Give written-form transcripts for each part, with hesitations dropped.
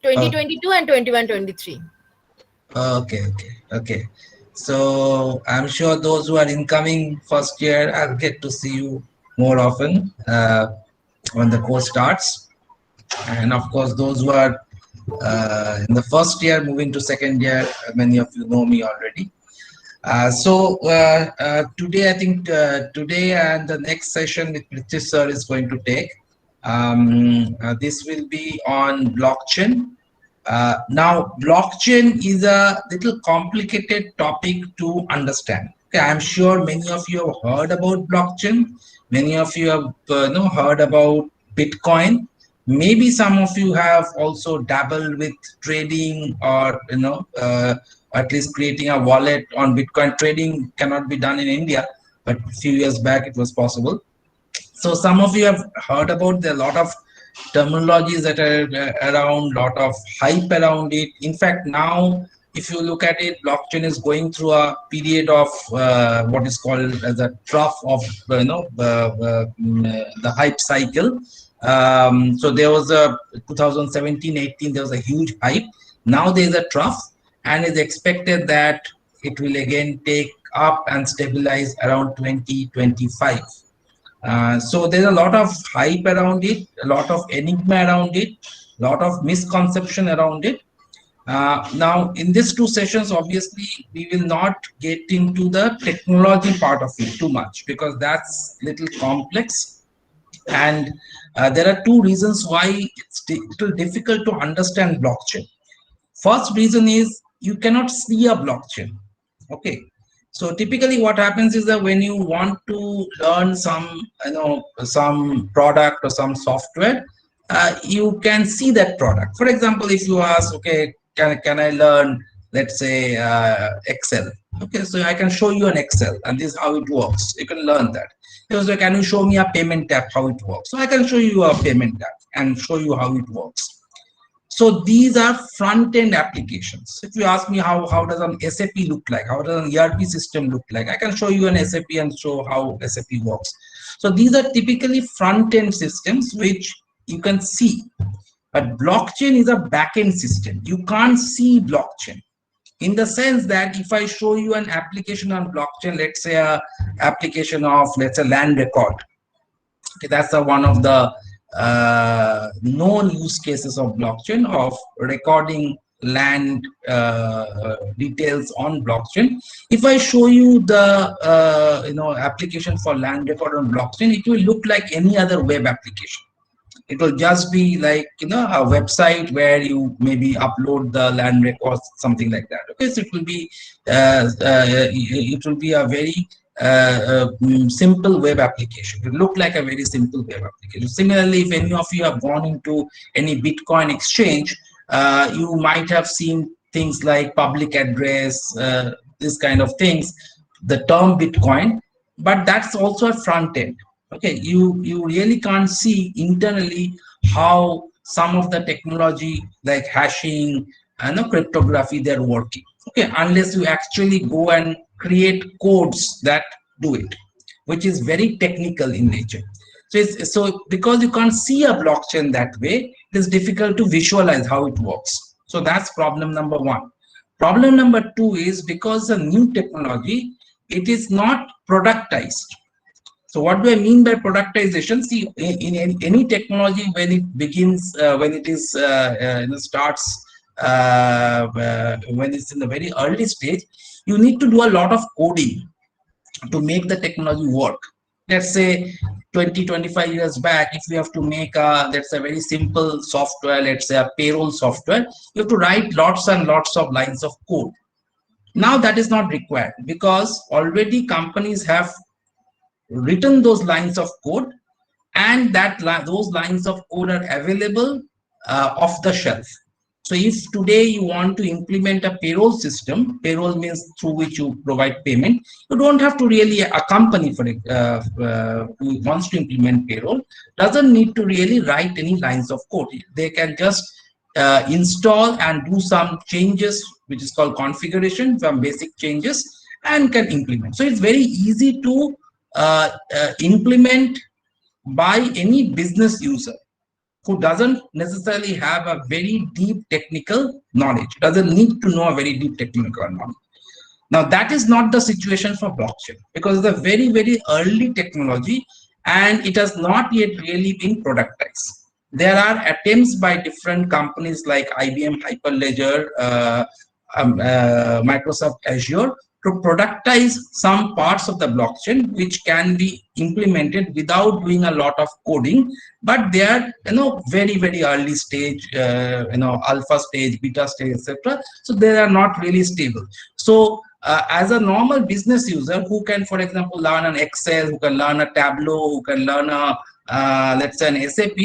2022 and 21-23. Okay. So I'm sure those who are incoming first year, I'll get to see you more often when the course starts. And of course, those who are in the first year moving to second year, many of you know me already. Today, I think today and the next session with Prithvish sir is going to take. This will be on blockchain. Now, blockchain is a little complicated topic to understand. Okay, I'm sure many of you have heard about blockchain. Many of you have heard about Bitcoin. Maybe some of you have also dabbled with trading, or at least creating a wallet on Bitcoin. Trading cannot be done in India, but a few years back it was possible. So some of you have heard about the lot of terminologies that are around, lot of hype around it. In fact, now if you look at it, blockchain is going through a period of what is called as a trough of the hype cycle. So there was a 2017-18, there was a huge hype. Now there is a trough, and it's expected that it will again take up and stabilize around 2025. So there's a lot of hype around it, a lot of enigma around it, a lot of misconception around it. Now, in these two sessions, obviously, we will not get into the technology part of it too much, because that's a little complex. And there are two reasons why it's a little difficult to understand blockchain. First reason is you cannot see a blockchain. Okay. So typically what happens is that when you want to learn some product or some software, you can see that product. For example, if you ask, okay, can I learn, let's say, Excel? Okay, so I can show you an Excel, and this is how it works. You can learn that. So can you show me a payment app, how it works? So I can show you a payment app and show you how it works. So these are front-end applications. If you ask me how does an SAP look like, how does an ERP system look like, I can show you an SAP and show how SAP works. So these are typically front-end systems which you can see. But blockchain is a back-end system. You can't see blockchain, in the sense that if I show you an application on blockchain, let's say a application of, let's say, land record. Okay, that's one of the known use cases of blockchain, of recording land details on blockchain. If I show you the application for land record on blockchain, it will look like any other web application. It will just be like a website where you maybe upload the land records, something like that. Okay, so it will be a very simple web application. It will look like a very simple web application. Similarly, if any of you have gone into any Bitcoin exchange, you might have seen things like public address, this kind of things, the term Bitcoin, but that's also a front end. Okay, you really can't see internally how some of the technology like hashing and cryptography, they're working. Okay, unless you actually go and create codes that do it, which is very technical in nature. So because you can't see a blockchain that way, it is difficult to visualize how it works. So that's problem number one. Problem number two is, because the new technology, it is not productized. So what do I mean by productization? See, in any technology, when it begins, when it is starts, when it's in the very early stage, you need to do a lot of coding to make the technology work. Let's say 20-25 years back, if you have to make that's a very simple software, let's say a payroll software, you have to write lots and lots of lines of code. Now that is not required, because already companies have written those lines of code, and those lines of code are available off the shelf. So if today you want to implement a payroll system, payroll means through which you provide payment, you don't have to really, a company for who wants to implement payroll doesn't need to really write any lines of code. They can just install and do some changes, which is called configuration, some basic changes, and can implement. So it's very easy to implement by any business user. who doesn't necessarily have a very deep technical knowledge, doesn't need to know a very deep technical knowledge. Now, that is not the situation for blockchain because it's a very, very early technology and it has not yet really been productized. There are attempts by different companies like IBM Hyperledger, Microsoft Azure to productize some parts of the blockchain which can be implemented without doing a lot of coding, but they are very, very early stage, alpha stage, beta stage, etc. So they are not really stable. So as a normal business user who can, for example, learn an Excel, who can learn a Tableau, who can learn a let's say an SAP,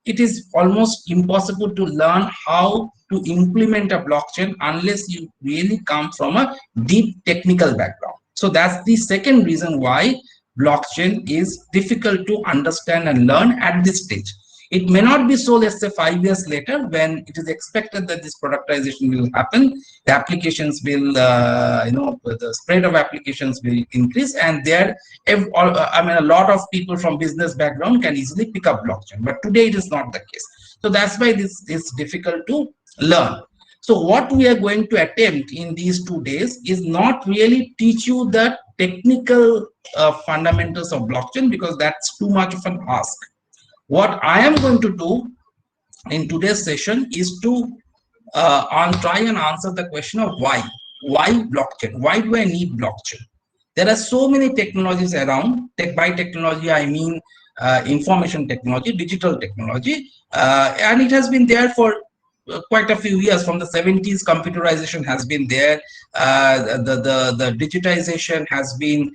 it is almost impossible to learn how to implement a blockchain unless you really come from a deep technical background. So that's the second reason why blockchain is difficult to understand and learn at this stage. It may not be so, let's say 5 years later, when it is expected that this productization will happen, the applications will, the spread of applications will increase, and there, a lot of people from business background can easily pick up blockchain. But today it is not the case. So that's why this is difficult to learn. So what we are going to attempt in these 2 days is not really teach you the technical fundamentals of blockchain, because that's too much of an ask. What I am going to do in today's session is to try and answer the question of why blockchain? Why do I need blockchain? There are so many technologies around. By technology, I mean information technology, digital technology, and it has been there for quite a few years. From the 70s, computerization has been there. The digitization has been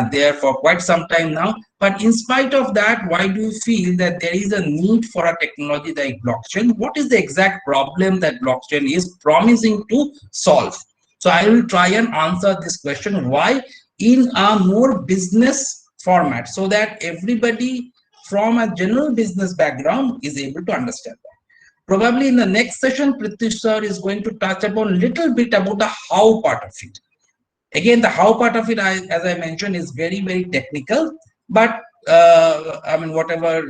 there for quite some time now. But in spite of that, why do you feel that there is a need for a technology like blockchain? What is the exact problem that blockchain is promising to solve? So I will try and answer this question, why, in a more business format, so that everybody from a general business background is able to understand that. Probably in the next session, Prithvish sir is going to touch upon a little bit about the how part of it. Again, the how part of it, as I mentioned, is very, very technical. But whatever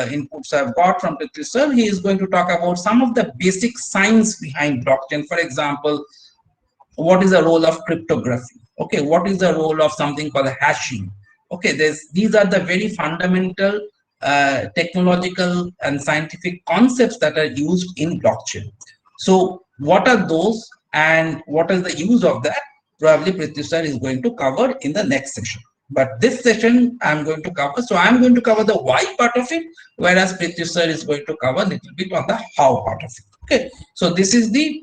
inputs I've got from Prithvish sir, he is going to talk about some of the basic science behind blockchain. For example, what is the role of cryptography? Okay, what is the role of something called hashing? Okay, these are the very fundamental technological and scientific concepts that are used in blockchain. So what are those and what is the use of that? Probably Prithvish sir is going to cover in the next session. But this session I'm going to cover. So I'm going to cover the why part of it, whereas Prithvish sir is going to cover a little bit on the how part of it. Okay, so this is the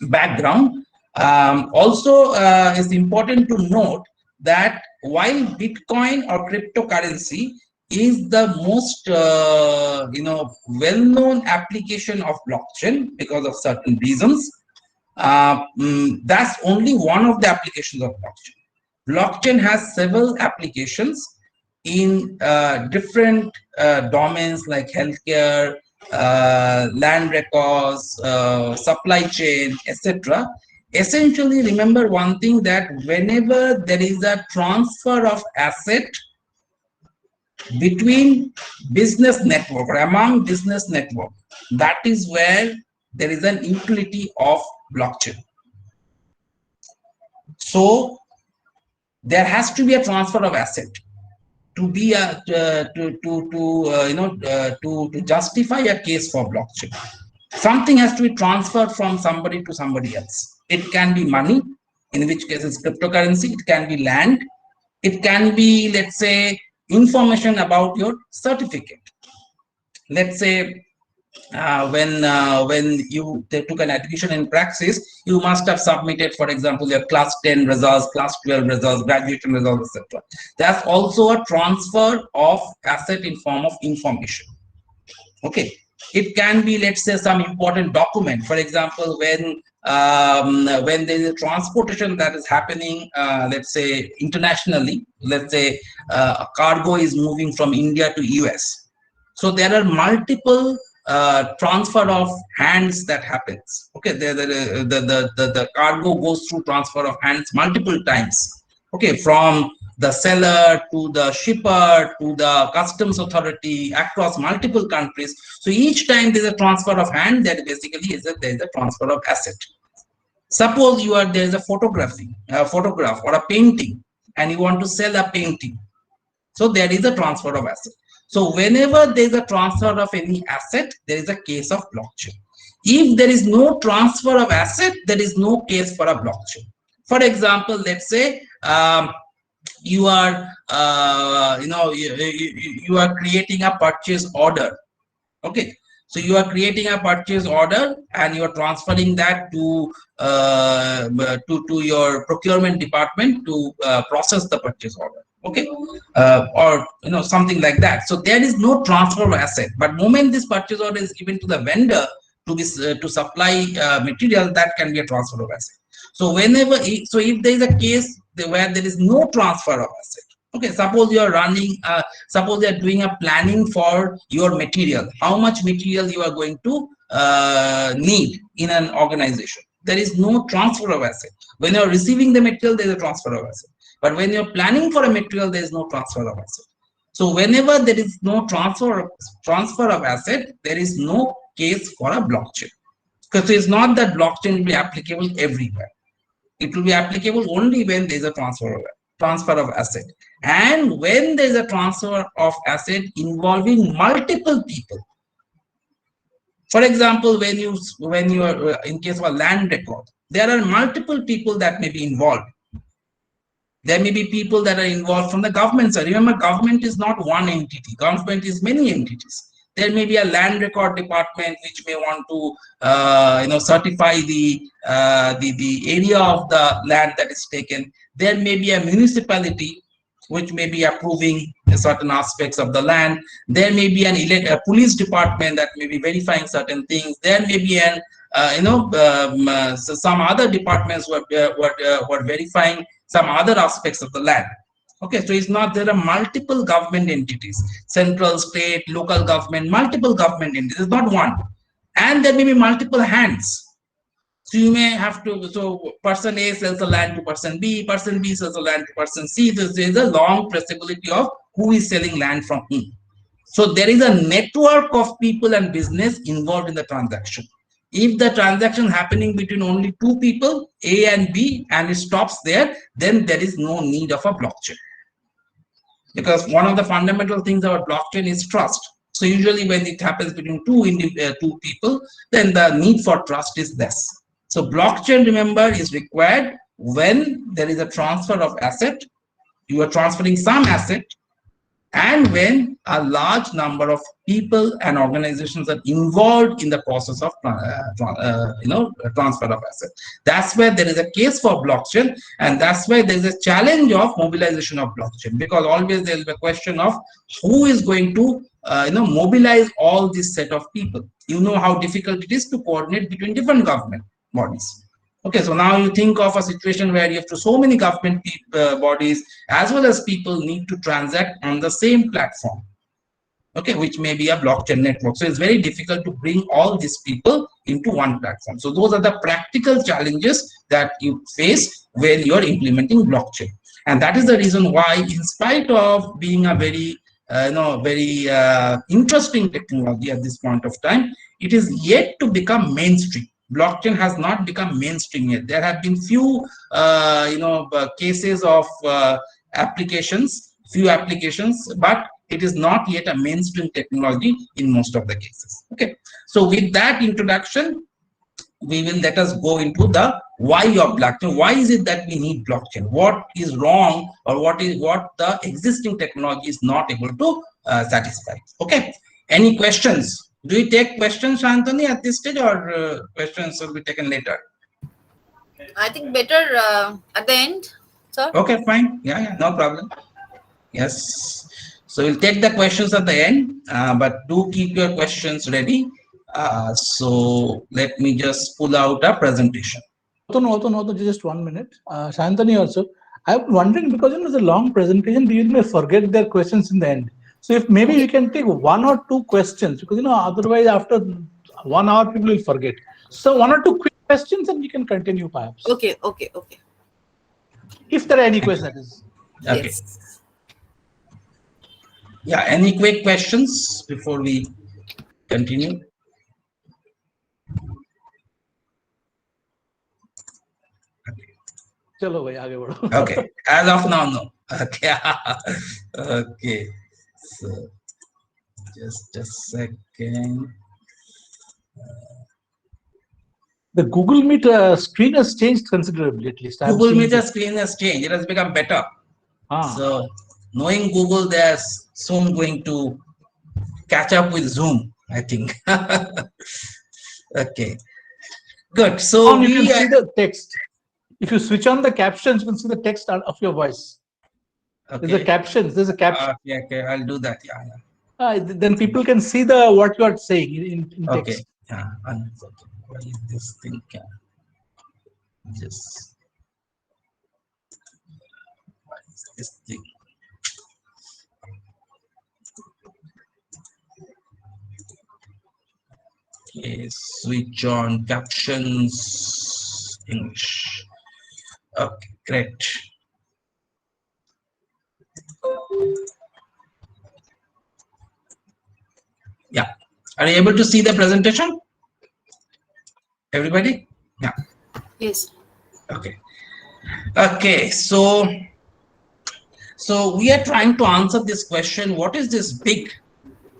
background. Also, it's important to note that while Bitcoin or cryptocurrency is the most well-known application of blockchain because of certain reasons, that's only one of the applications of blockchain. Blockchain has several applications in different domains like healthcare, land records, supply chain, etc. Essentially, remember one thing, that whenever there is a transfer of asset between business network or among business network, that is where there is an utility of blockchain. So there has to be a transfer of asset to be a to justify a case for blockchain. Something has to be transferred from somebody to somebody else. It can be money, in which case it's cryptocurrency. It can be land. It can be, let's say, information about your certificate. Let's say when you took an admission in Praxis, you must have submitted, for example, your class 10 results, class 12 results, graduation results, etc. That's also a transfer of asset in form of information. Okay. It can be, let's say, some important document. For example, when there is a transportation that is happening, let's say internationally, let's say a cargo is moving from India to US. So there are multiple transfer of hands that happens. Okay, the cargo goes through transfer of hands multiple times. Okay, from the seller to the shipper to the customs authority across multiple countries. So each time there's a transfer of hand, that basically is that there is a transfer of asset. Suppose there is a photograph or a painting, and you want to sell a painting. So there is a transfer of asset. So whenever there is a transfer of any asset, there is a case of blockchain. If there is no transfer of asset, there is no case for a blockchain. For example, let's say you are you are creating a purchase order. Okay, so you are creating a purchase order and you are transferring that to your procurement department to process the purchase order. Okay, or something like that. So there is no transfer of asset, but moment this purchase order is given to the vendor to supply material, that can be a transfer of asset. So if there is a case where there is no transfer of asset, okay, suppose you are suppose you are doing a planning for your material, how much material you are going to need in an organization. There is no transfer of asset. When you are receiving the material, there is a transfer of asset. But when you're planning for a material, there is no transfer of asset. So whenever there is no transfer of asset, there is no case for a blockchain. Because it's not that blockchain will be applicable everywhere. It will be applicable only when there is a transfer of asset. And when there is a transfer of asset involving multiple people. For example, when you are in case of a land record, there are multiple people that may be involved. There may be people that are involved from the government side. Remember, government is not one entity. Government is many entities. There may be a land record department which may want to certify the area of the land that is taken. There may be a municipality which may be approving certain aspects of the land. There may be a police department that may be verifying certain things. There may be some other departments who are verifying some other aspects of the land. Okay, so it's not, there are multiple government entities, central, state, local government, multiple government entities. It's not one. And there may be multiple hands. So you may have to, so person A sells the land to person B sells the land to person C. There is a long traceability of who is selling land from whom. So there is a network of people and business involved in the transaction. If the transaction happening between only two people, A and B, and it stops there, then there is no need of a blockchain. Because one of the fundamental things about blockchain is trust. So usually when it happens between two people, then the need for trust is less. So blockchain, remember, is required when there is a transfer of asset. You are transferring some asset, and when a large number of people and organizations are involved in the process of transfer of assets. That's where there is a case for blockchain, and that's why there is a challenge of mobilization of blockchain, because always there is a question of who is going to mobilize all this set of people. You know how difficult it is to coordinate between different government bodies. Okay, so now you think of a situation where you have so many government bodies as well as people need to transact on the same platform, okay, which may be a blockchain network. So it's very difficult to bring all these people into one platform. So those are the practical challenges that you face when you're implementing blockchain. And that is the reason why, in spite of being a very interesting technology at this point of time, it is yet to become mainstream. Blockchain has not become mainstream yet. There have been few cases of few applications, but it is not yet a mainstream technology in most of the cases. Okay, so with that introduction, let us go into the why of blockchain. Why is it that we need blockchain? What is wrong, or what the existing technology is not able to satisfy? Okay, any questions? Do you take questions, Shantanu, at this stage, or questions will be taken later? I think better at the end, sir. Okay, fine. Yeah, no problem. Yes. So we'll take the questions at the end, but do keep your questions ready. So let me just pull out a presentation. No, just 1 minute. Shantanu also, I'm wondering, because it's a long presentation, you may forget their questions in the end. So if maybe we can take 1 or 2 questions, because otherwise after 1 hour people will forget. So 1 or 2 quick questions and we can continue perhaps. Okay. If there are any questions, that is. Okay. Yes. Yeah. Any quick questions before we continue? चलो भाई आगे बढ़ो. Okay. As of now, no. Okay. Okay. So just a second. The Google Meet screen has changed considerably, at least. I'm Google seeing Meet this. screen has changed. It has become better. Ah. So knowing Google, they're soon going to catch up with Zoom, I think. Okay. Good. So You can we see the text. If you switch on the captions, you can see the text of your voice. There's a okay. captions. There's a caption. Okay. I'll do that. Yeah. Then people can see the what you are saying in Okay. text. Yeah. Okay. Why is this thing? Just. What is this thing? Okay. Switch on captions. English. Okay. Great. Yeah. Are you able to see the presentation? Everybody? Yeah. Yes. Okay. Okay. So we are trying to answer this question. What is this big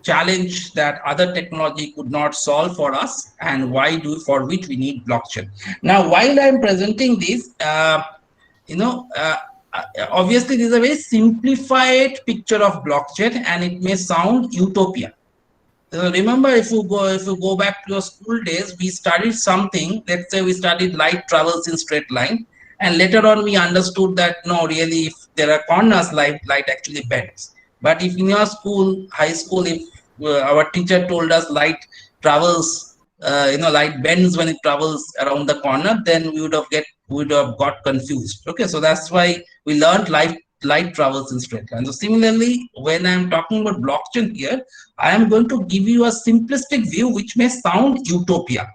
challenge that other technology could not solve for us, and for which we need blockchain? Now, while I'm presenting this, obviously this is a very simplified picture of blockchain, and it may sound utopia. Remember, if you go back to your school days, we studied something. Let's say we studied light travels in straight line, and later on we understood that no, really, if there are corners, light actually bends. But if in your school, high school, if our teacher told us light travels, light bends when it travels around the corner, then we would have got confused. Okay, so that's why we learned light travels in straight line. So similarly, when I'm talking about blockchain here, I am going to give you a simplistic view which may sound utopia.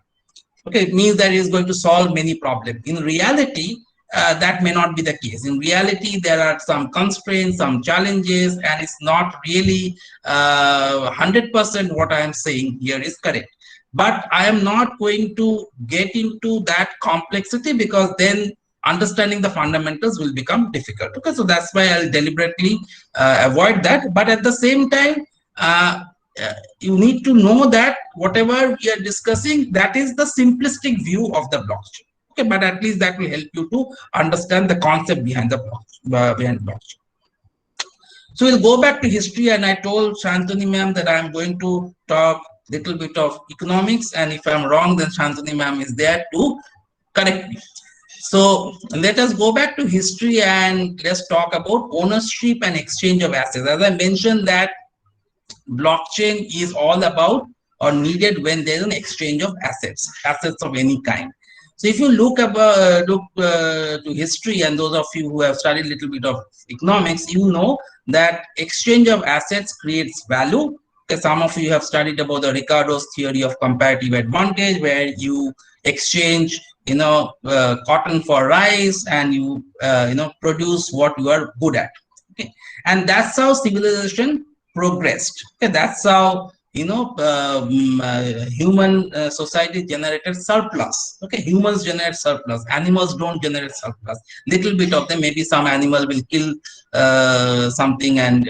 Okay, it means that it is going to solve many problems. In reality, that may not be the case. In reality, there are some constraints, some challenges, and it's not really 100% what I am saying here is correct. But I am not going to get into that complexity, because then understanding the fundamentals will become difficult. Okay, so that's why I'll deliberately avoid that. But at the same time, you need to know that whatever we are discussing, that is the simplistic view of the blockchain. Okay, but at least that will help you to understand the concept behind the blockchain. So we'll go back to history, and I told Shantanu ma'am that I'm going to talk a little bit of economics, and if I'm wrong, then Shantanu ma'am is there to correct me. So let us go back to history and let's talk about ownership and exchange of assets. As I mentioned, that blockchain is all about or needed when there's an exchange of assets of any kind. So if you look to history, and those of you who have studied a little bit of economics, you know that exchange of assets creates value. Okay, some of you have studied about the Ricardo's theory of comparative advantage, where you exchange cotton for rice, and you produce what you are good at. Okay, and that's how civilization progressed. Okay, that's how human society generated surplus. Okay, humans generate surplus, animals don't generate surplus. Little bit of them, maybe some animal will kill something and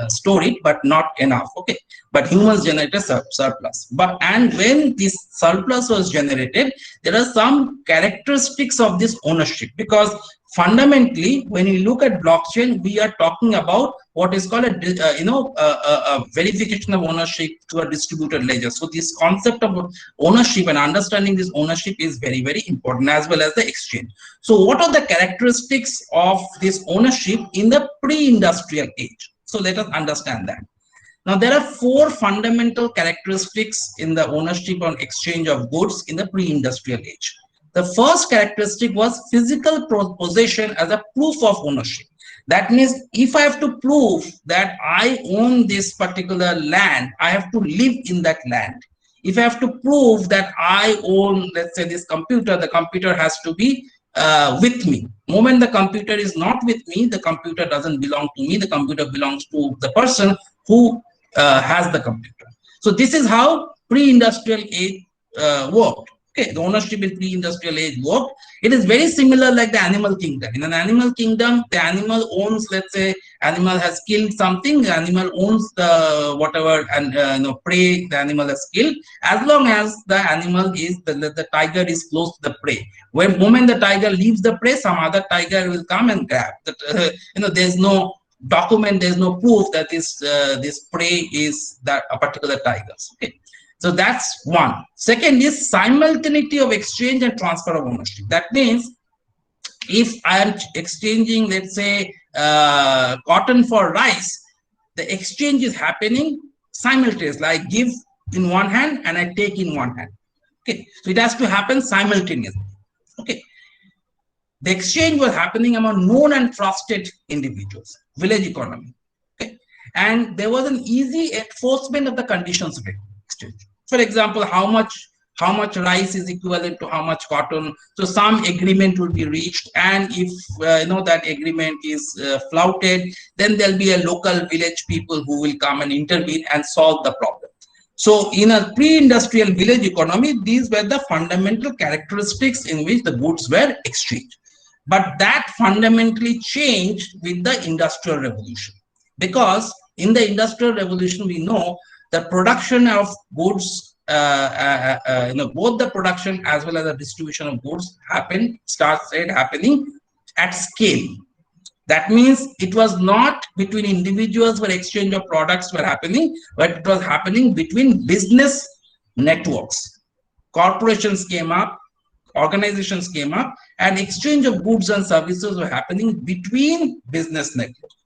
store it, but not enough. Okay, but humans generate a surplus. And when this surplus was generated, there are some characteristics of this ownership, because fundamentally, when you look at blockchain, we are talking about what is called a verification of ownership to a distributed ledger. So this concept of ownership and understanding this ownership is very, very important, as well as the exchange. So what are the characteristics of this ownership in the pre-industrial age? So let us understand that. Now, there are 4 fundamental characteristics in the ownership or exchange of goods in the pre-industrial age. The first characteristic was physical possession as a proof of ownership. That means if I have to prove that I own this particular land, I have to live in that land. If I have to prove that I own, let's say, this computer, the computer has to be with me. Moment the computer is not with me, the computer doesn't belong to me, the computer belongs to the person who has the computer. So this is how pre-industrial age worked. Okay, the ownership in pre-industrial age worked. It is very similar like the animal kingdom. In an animal kingdom, the animal owns, let's say, animal has killed something, the animal owns the whatever and prey the animal has killed, as long as the animal is the tiger is close to the prey. When moment the tiger leaves the prey, some other tiger will come and grab. That there's no document, there's no proof that this prey is that a particular tiger's. Okay. So that's one. Second is simultaneity of exchange and transfer of ownership. That means if I am exchanging, let's say, cotton for rice, the exchange is happening simultaneously. I give in one hand and I take in one hand. Okay, so it has to happen simultaneously. Okay, the exchange was happening among known and trusted individuals, village economy. Okay, and there was an easy enforcement of the conditions of exchange. For example, how much rice is equivalent to how much cotton. So some agreement will be reached, and if that agreement is flouted, then there'll be a local village people who will come and intervene and solve the problem. So in a pre-industrial village economy, these were the fundamental characteristics in which the goods were exchanged. But that fundamentally changed with the Industrial Revolution, because in the Industrial Revolution, we know the production of goods, both the production as well as the distribution of goods started happening at scale. That means it was not between individuals where exchange of products were happening, but it was happening between business networks. Corporations came up, organizations came up, and exchange of goods and services were happening between business networks.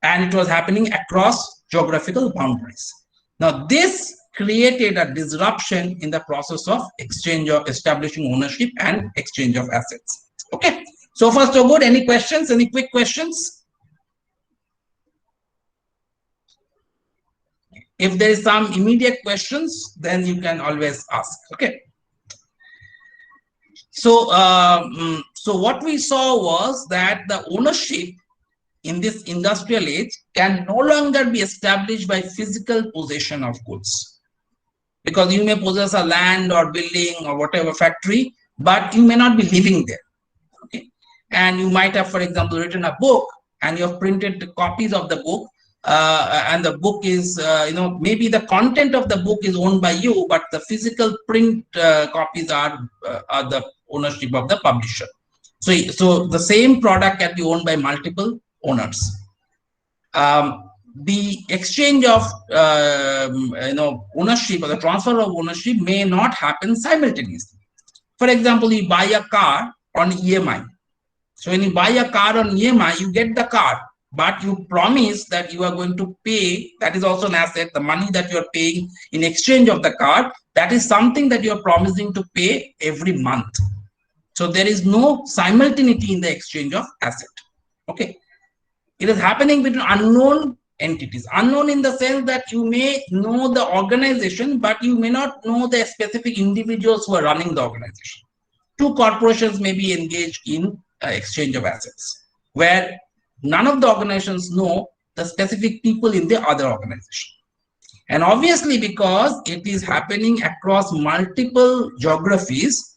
And it was happening across geographical boundaries. Now, this created a disruption in the process of exchange of establishing ownership and exchange of assets. Okay, so far so good. Any questions? Any quick questions? If there is some immediate questions, then you can always ask. Okay. So, so what we saw was that the ownership in this industrial age can no longer be established by physical possession of goods, because you may possess a land or building or whatever factory, but you may not be living there. Okay, and you might have, for example, written a book and you have printed the copies of the book, and the book is, maybe the content of the book is owned by you, but the physical print copies are the ownership of the publisher. So the same product can be owned by multiple owners. The exchange of ownership or the transfer of ownership may not happen simultaneously. For example, you buy a car on EMI. So when you buy a car on EMI, you get the car, but you promise that you are going to pay. That is also an asset. The money that you are paying in exchange of the car, that is something that you are promising to pay every month. So there is no simultaneity in the exchange of asset. Okay. It is happening between unknown entities. Unknown in the sense that you may know the organization, but you may not know the specific individuals who are running the organization. Two corporations may be engaged in exchange of assets, where none of the organizations know the specific people in the other organization. And obviously, because it is happening across multiple geographies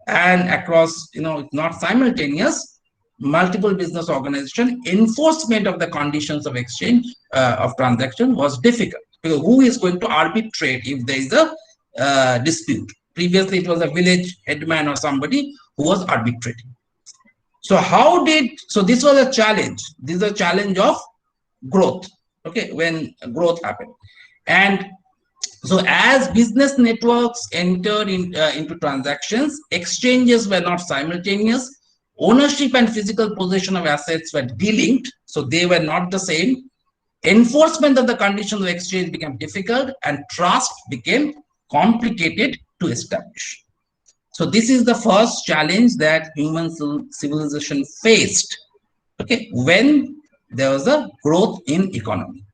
and across, not simultaneous, multiple business organization, enforcement of the conditions of exchange of transaction was difficult, because who is going to arbitrate if there is a dispute? Previously, it was a village headman or somebody who was arbitrating. So this was a challenge. This is a challenge of growth. Okay, when growth happened. And so as business networks entered into transactions, exchanges were not simultaneous. Ownership and physical possession of assets were delinked, so they were not the same. Enforcement of the conditions of exchange became difficult, and trust became complicated to establish. So this is the first challenge that human civilization faced, okay, when there was a growth in economy.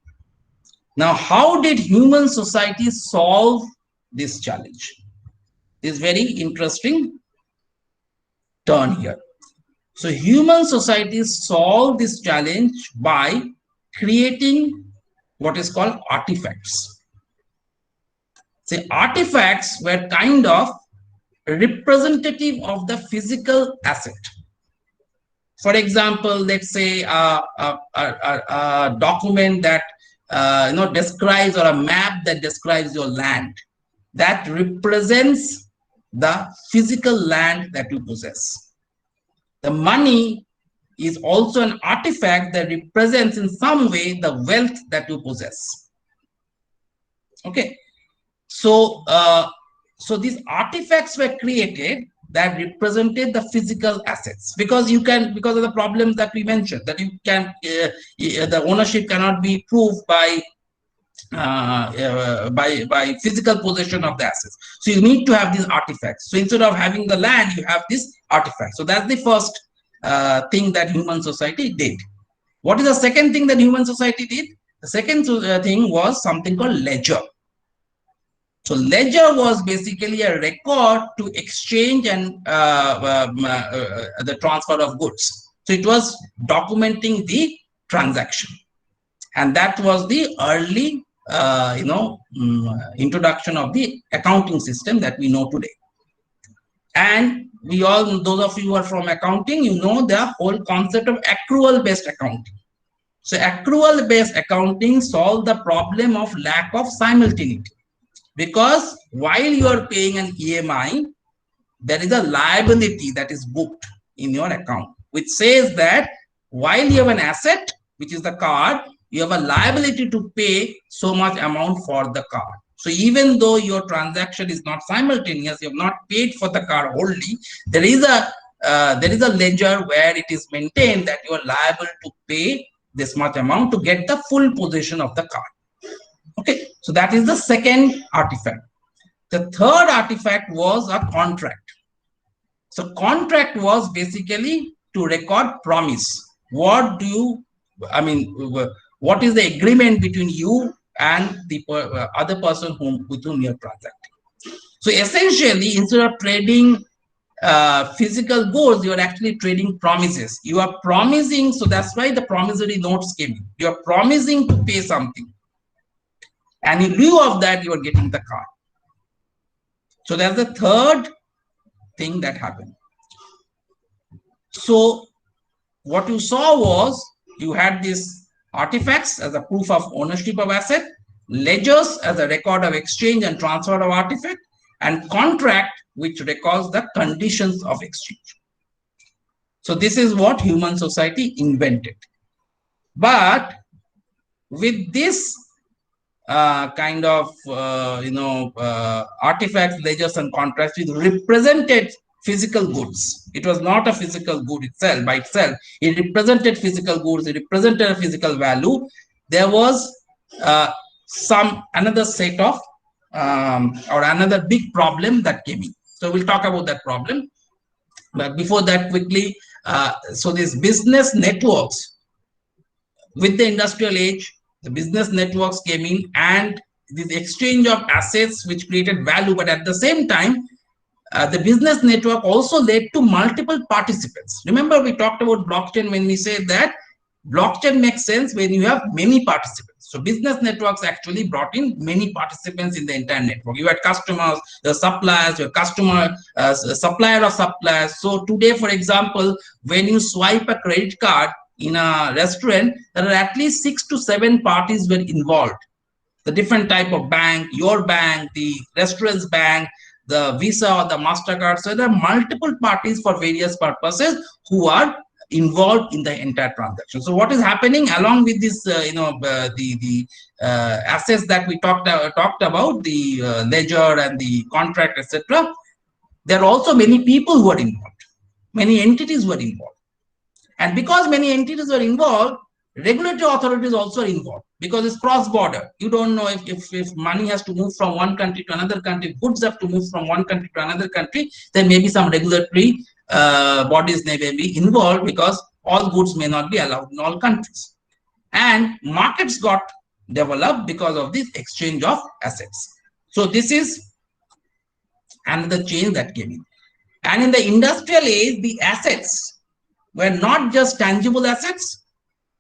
Now, how did human society solve this challenge? This is very interesting turn here. So human societies solve this challenge by creating what is called artifacts. The artifacts were kind of representative of the physical asset. For example, let's say a document that describes, or a map that describes your land, that represents the physical land that you possess. The money is also an artifact that represents in some way the wealth that you possess. Okay, so so these artifacts were created that represented the physical assets, because of the problems that we mentioned, that you can the ownership cannot be proved by physical possession of the assets. So you need to have these artifacts. So instead of having the land, you have this artifact. So that's the first thing that human society did. What is the second thing that human society did? The second thing was something called ledger. So ledger was basically a record to exchange and the transfer of goods. So it was documenting the transaction, and that was the early introduction of the accounting system that we know today. And we all, those of you who are from accounting, you know the whole concept of accrual-based accounting. So accrual-based accounting solved the problem of lack of simultaneity, because while you are paying an EMI, there is a liability that is booked in your account, which says that while you have an asset, which is the card, you have a liability to pay so much amount for the card. So even though your transaction is not simultaneous, you have not paid for the card wholly, there is a ledger where it is maintained that you are liable to pay this much amount to get the full possession of the card. Okay, so that is the second artifact. The third artifact was a contract. So contract was basically to record promise. What is the agreement between you and the other person with whom you are transacting? So essentially, instead of trading physical goods, you are actually trading promises. You are promising, so that's why the promissory notes came in. You are promising to pay something, and in lieu of that, you are getting the card. So that's the third thing that happened. So what you saw was, you had these artifacts as a proof of ownership of asset, ledgers as a record of exchange and transfer of artifact, and contract which records the conditions of exchange. So this is what human society invented. But with this artifacts, ledgers, and contracts, it represented physical goods. It was not a physical good itself by itself. It represented physical goods. It represented a physical value. There was another set of or another big problem that came in. So we'll talk about that problem. But before that, quickly, so these business networks, with the industrial age, the business networks came in, and this exchange of assets which created value. But at the same time, the business network also led to multiple participants. Remember, we talked about blockchain when we said that blockchain makes sense when you have many participants. So business networks actually brought in many participants in the entire network. You had customers, the suppliers, your customer, supplier of suppliers. So today, for example, when you swipe a credit card in a restaurant, there are at least 6 to 7 parties were involved. The different type of bank, your bank, the restaurant's bank, the Visa or the MasterCard. So there are multiple parties for various purposes who are involved in the entire transaction. So what is happening along with this, assets that we talked about, the ledger and the contract, etc. There are also many people who are involved, many entities were involved. And because many entities were involved, regulatory authorities also are involved, because it's cross-border. You don't know if money has to move from one country to another country, goods have to move from one country to another country, then maybe some regulatory bodies may be involved, because all goods may not be allowed in all countries. And markets got developed because of this exchange of assets. So this is another change that came in. And in the industrial age, the assets were not just tangible assets,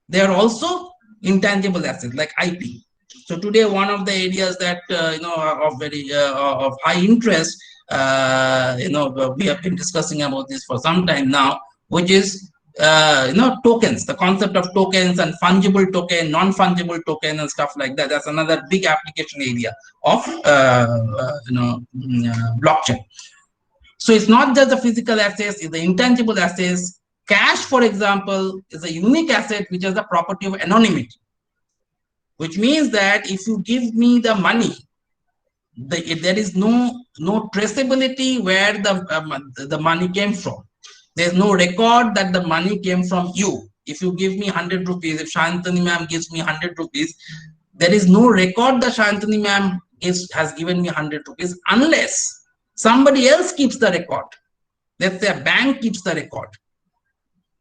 they are also intangible assets like IP. So today, one of the areas that are of high interest, we have been discussing about this for some time now, which is tokens, the concept of tokens and fungible token, non-fungible token, and stuff like that. That's another big application area of blockchain. So it's not just the physical assets, it's the intangible assets. Cash, for example, is a unique asset which has the property of anonymity, which means that if you give me the money, there is no traceability where the money came from. There's no record that the money came from you. If you give me 100 rupees, if Shantanu ma'am gives me 100 rupees, there is no record that Shantanu ma'am has given me 100 rupees unless somebody else keeps the record. Let's say a bank keeps the record.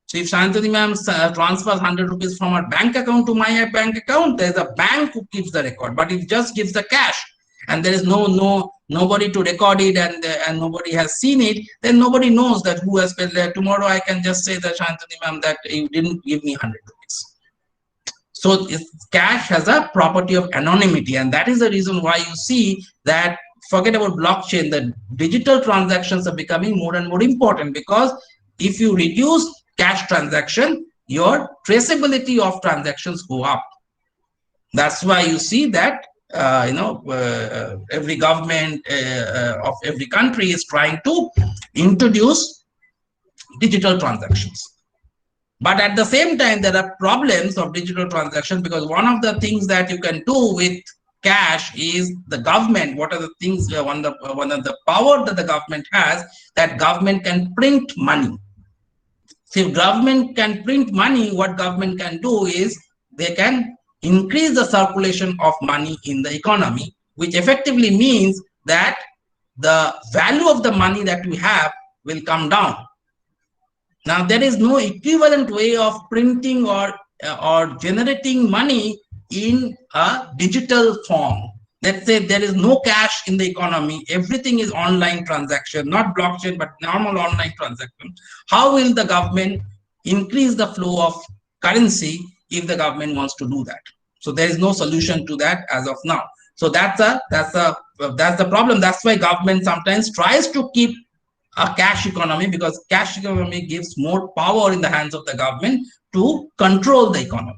So if Shantanu ma'am transfers 100 rupees from her bank account to my bank account, there's a bank who keeps the record, but it just gives the cash, and there is nobody to record it, and nobody has seen it, then nobody knows that who has paid there. Tomorrow I can just say that Shantanu ma'am that you didn't give me 100 rupees. So cash has a property of anonymity, and that is the reason why you see that, forget about blockchain, the digital transactions are becoming more and more important, because if you reduce cash transaction, your traceability of transactions go up. That's why you see that every government of every country is trying to introduce digital transactions. But at the same time, there are problems of digital transactions, because one of the things that you can do with cash is the government. What are the things? One of the power that the government has, that government can print money. So if government can print money, what government can do is they can increase the circulation of money in the economy, which effectively means that the value of the money that we have will come down. Now, there is no equivalent way of printing or generating money in a digital form. Let's say there is no cash in the economy, everything is online transaction, not blockchain, but normal online transaction. How will the government increase the flow of currency if the government wants to do that? So there is no solution to that as of now. So that's the problem. That's why government sometimes tries to keep a cash economy, because cash economy gives more power in the hands of the government to control the economy.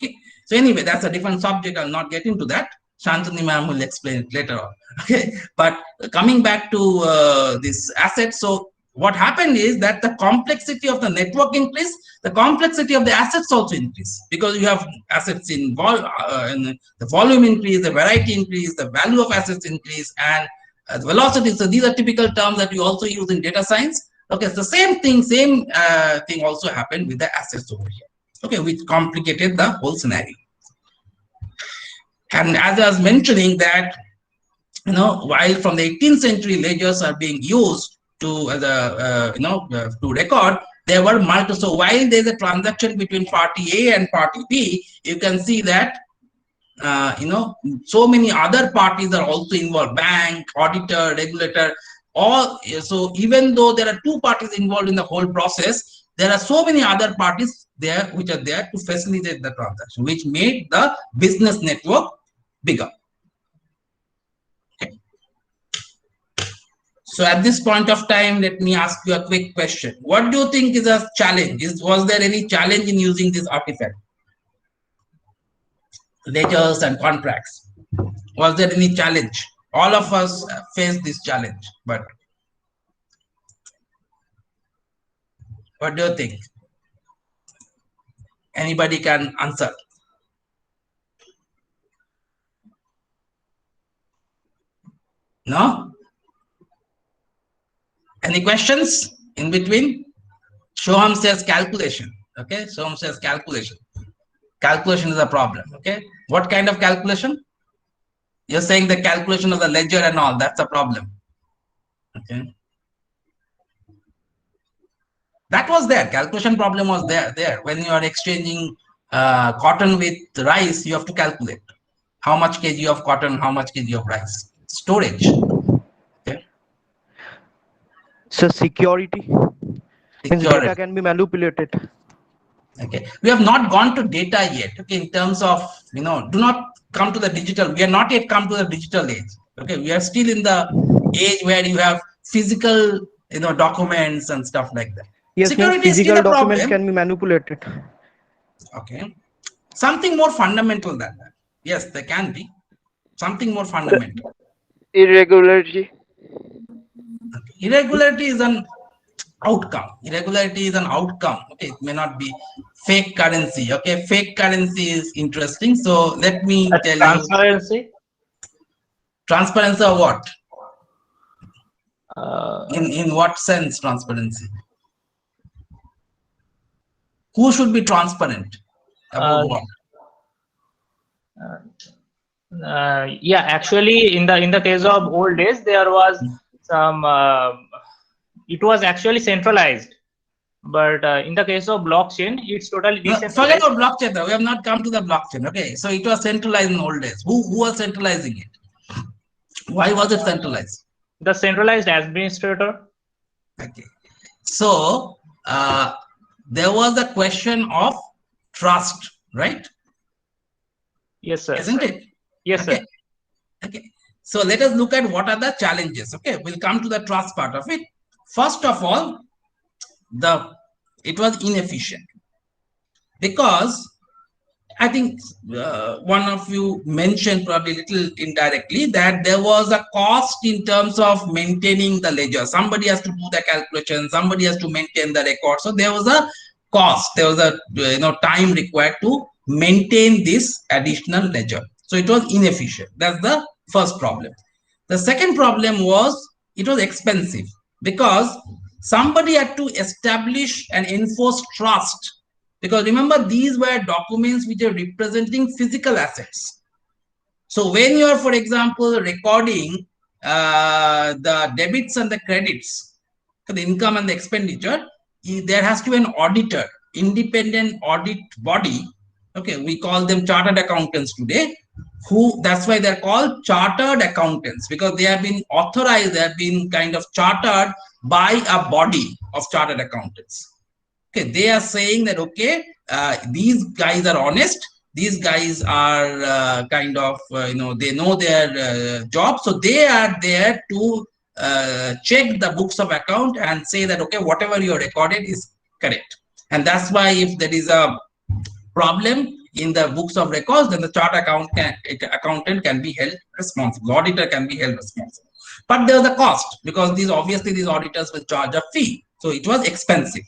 Okay. So anyway, that's a different subject. I'll not get into that. Shantanu ma'am will explain it later on. Okay, but coming back to this asset, so what happened is that the complexity of the network increased, the complexity of the assets also increased, because you have assets in the volume increase, the variety increase, the value of assets increase, and the velocity. So these are typical terms that we also use in data science. Okay, it's the same thing also happened with the assets over here. Okay, which complicated the whole scenario. And as I was mentioning that, while from the 18th century ledgers are being used to to record, there were multiple. So while there's a transaction between party A and party B, you can see that so many other parties are also involved: bank, auditor, regulator. So even though there are two parties involved in the whole process, there are so many other parties there which are there to facilitate the transaction, which made the business network bigger. Okay. So at this point of time, let me ask you a quick question. What do you think is a challenge? Was there any challenge in using this artifact? Ledgers and contracts. Was there any challenge? All of us face this challenge, but what do you think? Anybody can answer. No? Any questions in between? Shoham says calculation. Okay, Shoham says calculation. Calculation is a problem. Okay, what kind of calculation? You're saying the calculation of the ledger and all, that's a problem. Okay. That was there. Calculation problem was there. When you are exchanging cotton with rice, you have to calculate how much kg of cotton, how much kg of rice. Storage. Okay. So security means Security. data can be manipulated. Okay, we have not gone to data yet. Okay, in terms of, do not come to the digital. We are not yet come to the digital age. Okay, we are still in the age where you have physical, documents and stuff like that. Yes, means Security is still physical a documents problem. can be manipulated. Okay, something more fundamental than that. Yes, there can be something more fundamental. Irregularity. Okay. Irregularity is an outcome. Irregularity is an outcome. Okay, it may not be fake currency. Okay, fake currency is interesting. So let me tell you. Transparency. Transparency of what? Uh, In what sense transparency? Who should be transparent about what? Yeah, actually, in the case of old days, there was some. It was actually centralized, but in the case of blockchain, it's totally No, decentralized. forget about blockchain though. We have not come to the blockchain. Okay, so it was centralized in old days. Who was centralizing it? Why was it centralized? The centralized administrator. Okay, so there was a question of trust, right? Yes, sir. Isn't it? Yes, Okay. sir. Okay, so let us look at what are the challenges. Okay, we'll come to the trust part of it. First of all, it was inefficient, because I think one of you mentioned probably little indirectly that there was a cost in terms of maintaining the ledger. Somebody has to do the calculation, somebody has to maintain the record. So there was a cost, there was a time required to maintain this additional ledger. So it was inefficient. That's the first problem. The second problem was it was expensive, because somebody had to establish and enforce trust. Because remember, these were documents which are representing physical assets. So when you are, for example, recording the debits and the credits, the income and the expenditure, there has to be an auditor, independent audit body. Okay, we call them chartered accountants today. That's why they're called chartered accountants, because they have been authorized, they have been kind of chartered by a body of chartered accountants. Okay, they are saying that, okay, these guys are honest, these guys are kind of, they know their job. So they are there to check the books of account and say that, okay, whatever you recorded is correct. And that's why if there is a problem in the books of records, then the chartered accountant can be held responsible, auditor can be held responsible. But there's a cost, because these auditors will charge a fee. So it was expensive.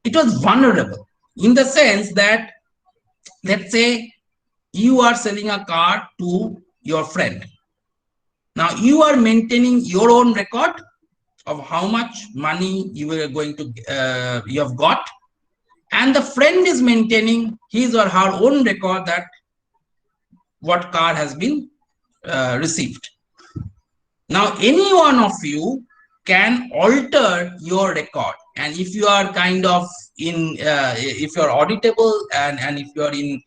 It was vulnerable in the sense that, let's say you are selling a car to your friend. Now you are maintaining your own record of how much money you are going to, you have got, and the friend is maintaining his or her own record that what car has been received. Now any one of you can alter your record, and if you are kind of in if you are auditable and if you are in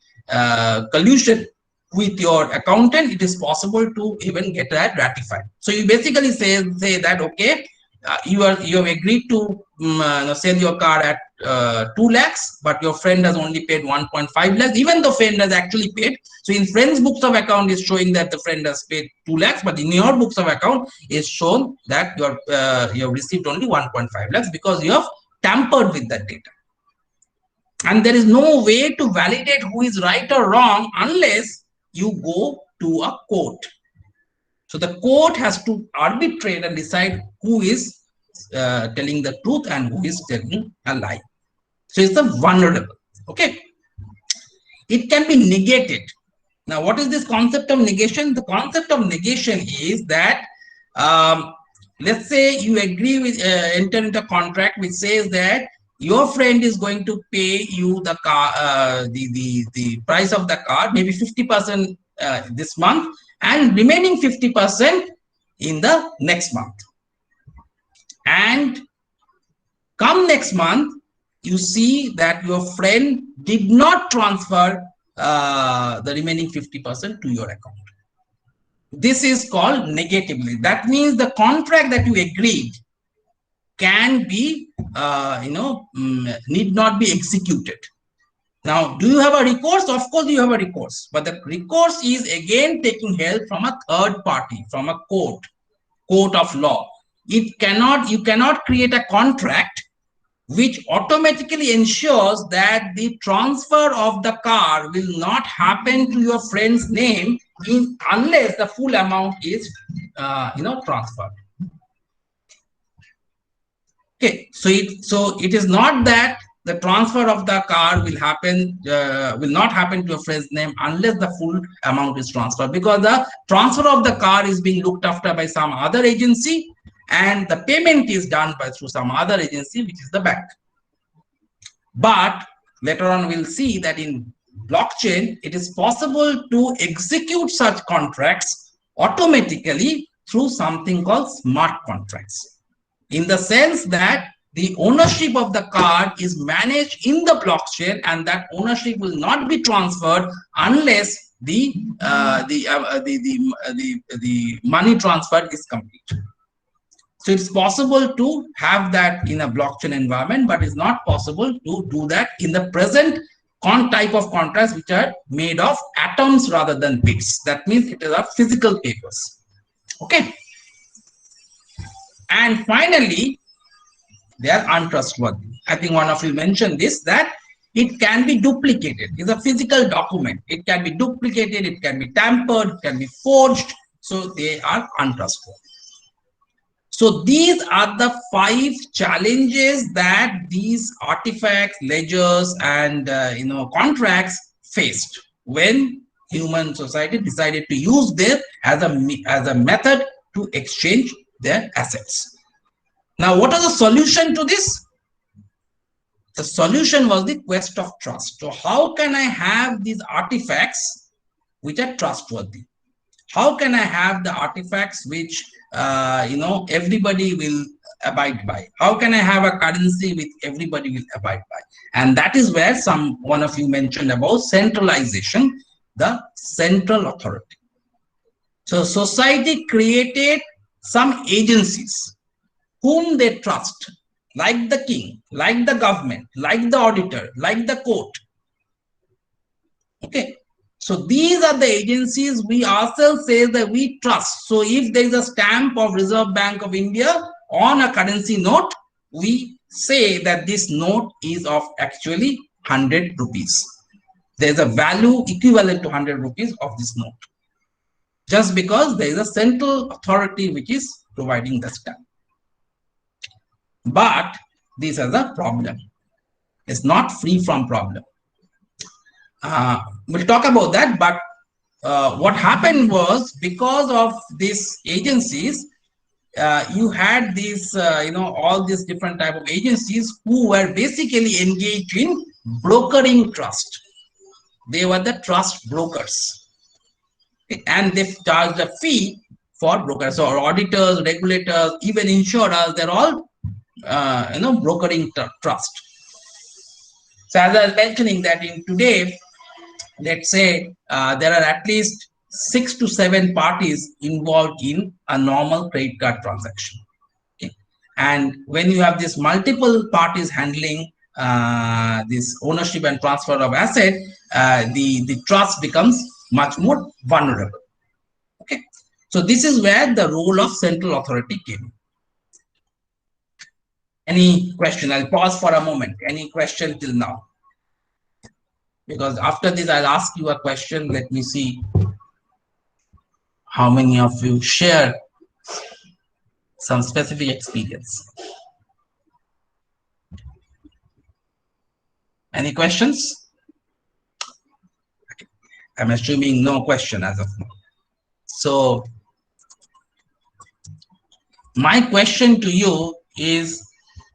collusion with your accountant, it is possible to even get that ratified. So you basically say that, okay, you have agreed to sell your car at 2 lakhs, but your friend has only paid 1.5 lakhs, even though friend has actually paid. So in friend's books of account is showing that the friend has paid 2 lakhs, but in your books of account is shown that you have received only 1.5 lakhs, because you have tampered with that data. And there is no way to validate who is right or wrong unless you go to a court. So the court has to arbitrate and decide who is telling the truth and who is telling a lie. So it's a vulnerable. Okay. It can be negated. Now, what is this concept of negation? The concept of negation is that, let's say you agree with, enter into a contract which says that your friend is going to pay you the car, the price of the car, maybe 50% this month, and remaining 50% in the next month. And come next month, you see that your friend did not transfer the remaining 50% to your account. This is called negatively. That means the contract that you agreed can be, need not be executed. Now, do you have a recourse? Of course, you have a recourse, but the recourse is again taking help from a third party, from a court of law. You cannot create a contract which automatically ensures that the transfer of the car will not happen to your friend's name unless the full amount is, transferred. Okay, so it is not that the transfer of the car will not happen to your friend's name unless the full amount is transferred, because the transfer of the car is being looked after by some other agency, and the payment is done through some other agency, which is the bank. But later on, we'll see that in blockchain, it is possible to execute such contracts automatically through something called smart contracts, in the sense that the ownership of the card is managed in the blockchain, and that ownership will not be transferred unless the money transfer is complete. So it's possible to have that in a blockchain environment, but it's not possible to do that in the present type of contracts, which are made of atoms rather than bits. That means it is a physical papers. Okay. And finally, they are untrustworthy. I think one of you mentioned this, that it can be duplicated. It's a physical document. It can be duplicated, it can be tampered, it can be forged. So they are untrustworthy. So these are the 5 challenges that these artifacts, ledgers, and contracts faced when human society decided to use this as a method to exchange their assets. Now, what is the solution to this? The solution was the quest of trust. So how can I have these artifacts which are trustworthy? How can I have the artifacts which everybody will abide by? How can I have a currency which everybody will abide by? And that is where one of you mentioned about centralization, the central authority. So society created some agencies whom they trust, like the king, like the government, like the auditor, like the court. Okay. So these are the agencies we ourselves say that we trust. So if there is a stamp of Reserve Bank of India on a currency note, we say that this note is of actually 100 rupees. There's a value equivalent to 100 rupees of this note, just because there is a central authority which is providing the stamp. But this is a problem. It's not free from problem. We'll talk about that, but what happened was, because of these agencies, you had these, all these different type of agencies who were basically engaged in brokering trust. They were the trust brokers, and they charged a fee for brokers. So auditors, regulators, even insurers, they're all brokering trust. So as I was mentioning that in today, let's say there are at least 6 to 7 parties involved in a normal credit card transaction. Okay. And when you have this multiple parties handling this ownership and transfer of asset, the trust becomes much more vulnerable. Okay. So this is where the role of central authority came in. Any question? I'll pause for a moment. Any question till now? Because after this, I'll ask you a question. Let me see how many of you share some specific experience. Any questions? I'm assuming no question as of now. So my question to you is,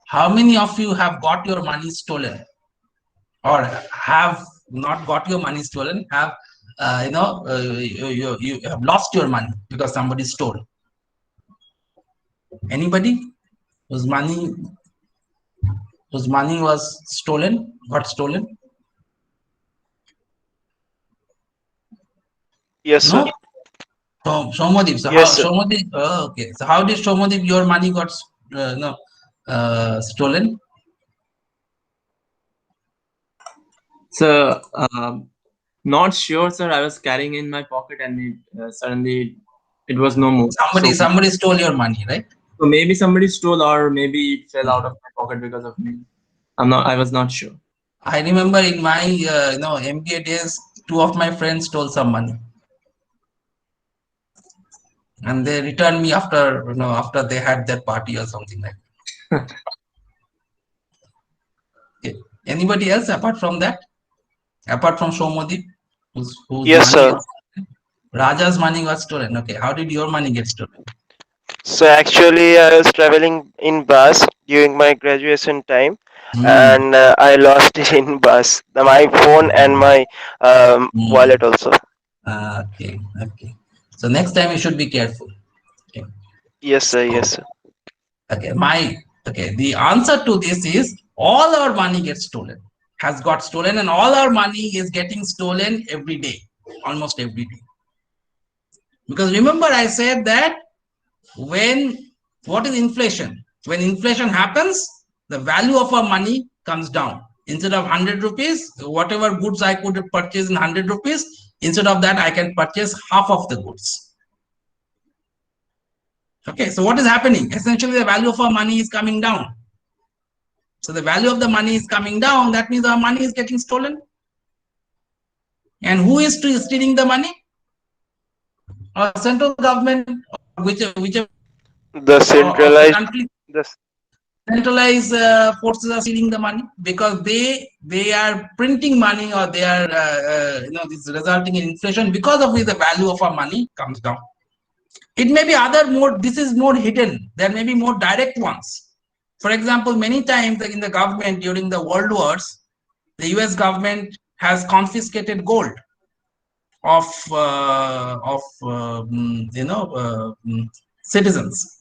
how many of you have got your money stolen, or have not got your money stolen, have you have lost your money because somebody stole? Anybody whose money was stolen, got stolen? Yes, sir. No? So Somadip, so Yes, sir. Somadip, okay. So how did Somadip, your money got stolen? So, not sure, sir. I was carrying in my pocket and suddenly it was no more. Somebody stole your money, right? So maybe somebody stole, or maybe it fell out of my pocket because of me. I was not sure. I remember in my MBA days, 2 of my friends stole some money, and they returned me after they had their party or something like that. Okay. Anybody else apart from that? Apart from Shomodi, whose Yes, money sir. Raja's money got stolen. Okay, how did your money get stolen? So actually, I was traveling in bus during my graduation time, and I lost it in bus. My phone and my wallet also. Okay. So next time you should be careful. Okay. Yes, sir. Yes, sir. Okay. The answer to this is all our money gets stolen, has got stolen, and all our money is getting stolen every day, almost every day. Because remember, I said that what is inflation? When inflation happens, the value of our money comes down. Instead of 100 rupees, whatever goods I could purchase in 100 rupees, instead of that, I can purchase half of the goods. Okay, so what is happening? Essentially, the value of our money is coming down. So the value of the money is coming down. That means our money is getting stolen. And who is stealing the money? Our central government, whichever The centralized. Centralized forces are stealing the money because they are printing money, or they are this is resulting in inflation, because of which the value of our money comes down. It may be this is more hidden. There may be more direct ones. For example, many times in the government during the world wars, the US government has confiscated gold of citizens.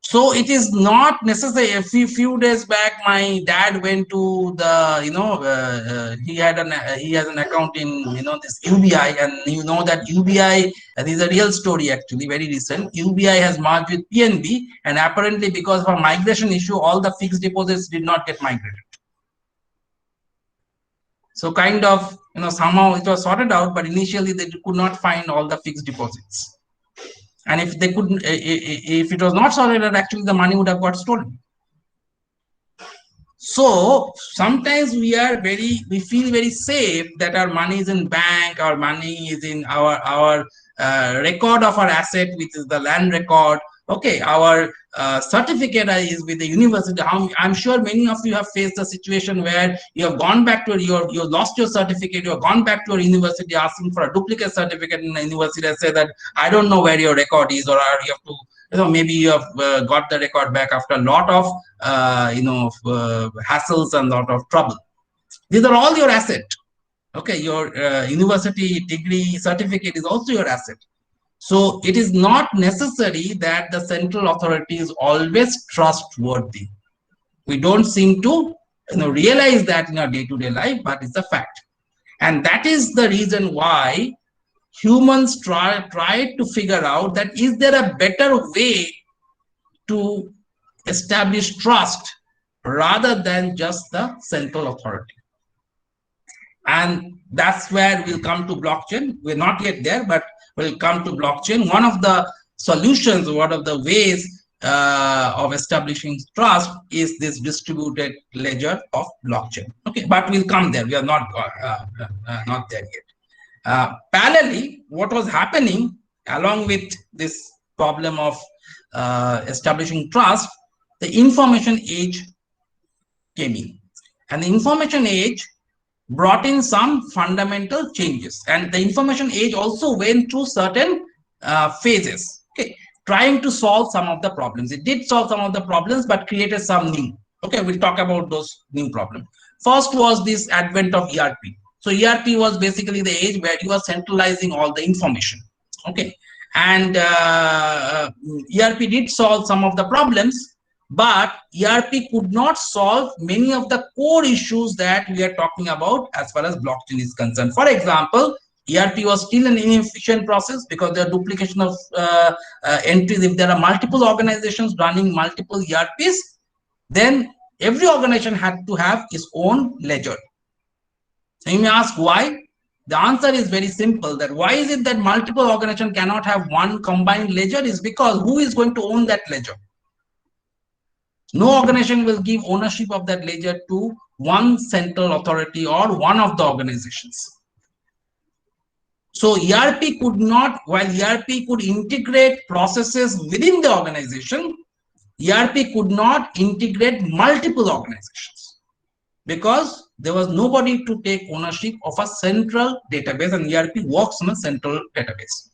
So it is not necessary. A few days back, my dad went to the he has an account in this UBI, and that UBI, this is a real story actually, very recent. UBI has merged with PNB, and apparently because of a migration issue, all the fixed deposits did not get migrated. So kind of somehow it was sorted out, but initially they could not find all the fixed deposits. And if they couldn't, if it was not sorted out, actually the money would have got stolen. So sometimes we feel very safe that our money is in bank, our money is in our record of our asset, which is the land record. Okay, our certificate is with the university. I'm sure many of you have faced a situation where you have gone back to you lost your certificate, you have gone back to your university asking for a duplicate certificate in the university and say that I don't know where your record is, or you have to, maybe you have got the record back after a lot of hassles and a lot of trouble. These are all your asset. Okay, your university degree certificate is also your asset. So it is not necessary that the central authority is always trustworthy. We don't seem to realize that in our day-to-day life, but it's a fact. And that is the reason why humans try to figure out that is there a better way to establish trust rather than just the central authority. And that's where we'll come to blockchain. We're not yet there, but we'll come to blockchain. One of the solutions, one of the ways of establishing trust is this distributed ledger of blockchain. Okay, but we'll come there. We are not there yet. Parallelly, what was happening along with this problem of establishing trust, the information age came in, and the information age brought in some fundamental changes, and the information age also went through certain phases, okay, trying to solve some of the problems. It did solve some of the problems, but created some new. Okay, we'll talk about those new problems. First was this advent of ERP. So ERP was basically the age where you are centralizing all the information. Okay, and ERP did solve some of the problems, but ERP could not solve many of the core issues that we are talking about as far as blockchain is concerned. For example, ERP was still an inefficient process because there are duplication of entries. If there are multiple organizations running multiple ERPs, then every organization had to have its own ledger. So you may ask why. The answer is very simple, that why is it that multiple organizations cannot have one combined ledger is because who is going to own that ledger? No organization will give ownership of that ledger to one central authority or one of the organizations. So ERP could not, while ERP could integrate processes within the organization, ERP could not integrate multiple organizations because there was nobody to take ownership of a central database, and ERP works on a central database.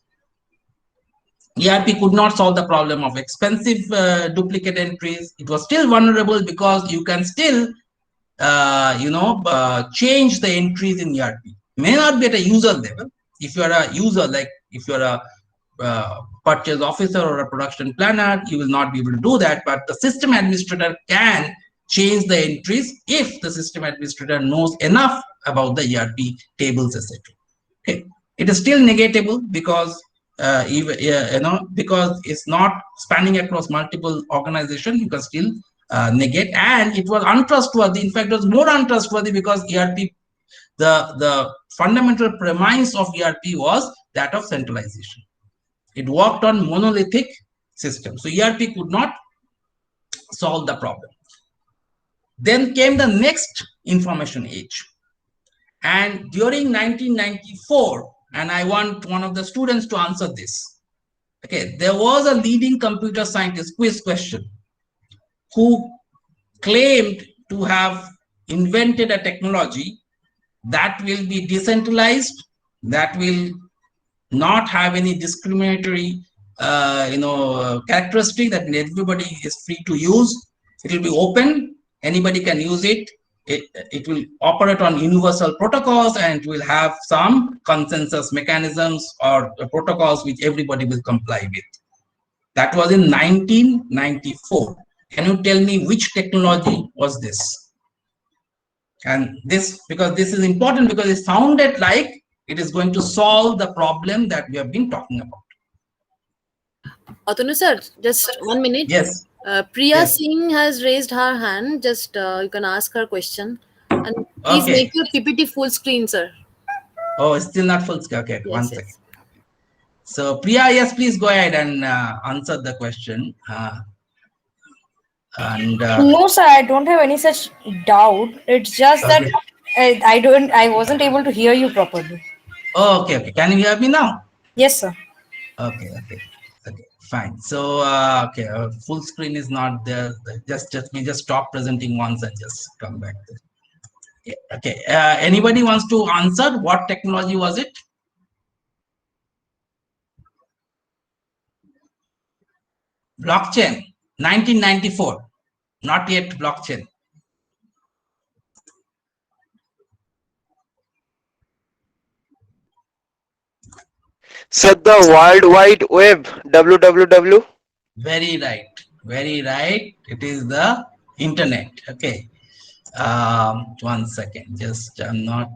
ERP could not solve the problem of expensive duplicate entries. It was still vulnerable because you can still, change the entries in ERP. May not be at a user level. If you are a user, like if you are a purchase officer or a production planner, you will not be able to do that. But the system administrator can change the entries if the system administrator knows enough about the ERP tables, etc. Okay, it is still negatable because because it's not spanning across multiple organizations. You can still negate, and it was untrustworthy. In fact, it was more untrustworthy because ERP, the fundamental premise of ERP was that of centralization. It worked on monolithic systems, so ERP could not solve the problem. Then came the next information age, and during 1994, and I want one of the students to answer this. Okay, there was a leading computer scientist, quiz question, who claimed to have invented a technology that will be decentralized, that will not have any discriminatory characteristic, that everybody is free to use. It will be open, anybody can use it. It will operate on universal protocols, and it will have some consensus mechanisms or protocols which everybody will comply with. That was in 1994. Can you tell me which technology was this? And this, because this is important, because it sounded like it is going to solve the problem that we have been talking about. Atanu sir, just 1 minute. Yes. Priya Yes. Singh has raised her hand. Just you can ask her question. And please Okay. make your PPT full screen, sir. Oh, it's still not full scale. Okay, Yes, one yes. second. So Priya, yes, please go ahead and answer the question. No, sir, I don't have any such doubt. It's just that I wasn't able to hear you properly. Oh, okay. Can you hear me now? Yes, sir. Okay, fine. So, full screen is not there. Just stop presenting once and just come back. Yeah, okay. Anybody wants to answer? What technology was it? Blockchain, 1994. Not yet blockchain. So the World Wide Web, WWW. Very right. Very right. It is the internet. Okay. 1 second. Just I'm not.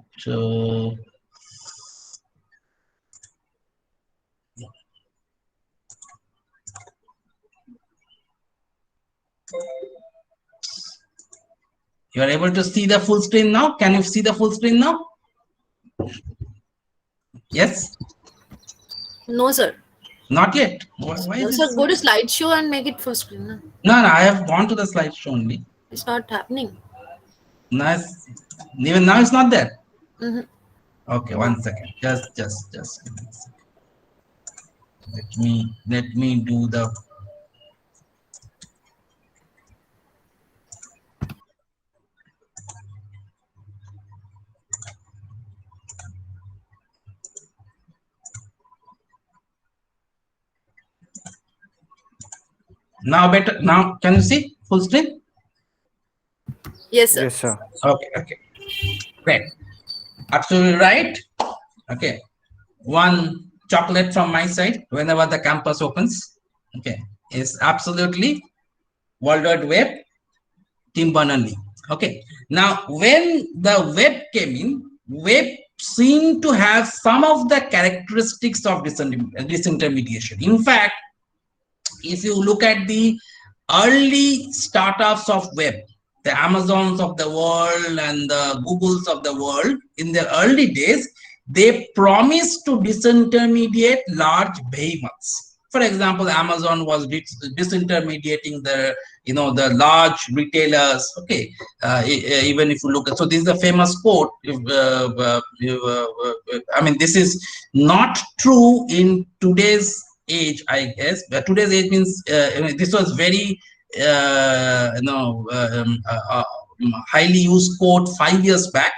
You are able to see the full screen now? Can you see the full screen now? Yes? No, sir. Not yet. Why No, is sir. it Go to slideshow and make it full screen. No? No, I have gone to the slideshow only. It's not happening. Nice. Even now it's not there. Mhm. Okay, 1 second. Just give me a second. Let me do the. Now better. Now can you see full screen? Yes, sir. Yes, sir. Okay. Great. Absolutely right. Okay. One chocolate from my side whenever the campus opens. Okay. Is absolutely World Wide Web, Tim Berners-Lee. Okay. Now, when the web came in, web seem to have some of the characteristics of disintermediation. In fact, if you look at the early startups of web, the Amazons of the world and the Googles of the world, in their early days, they promised to disintermediate large behemoths. For example, Amazon was disintermediating the the large retailers. Okay, even if you look at, so this is a famous quote. I mean, this is not true in today's age, I guess. But today's age means this was very highly used quote 5 years back,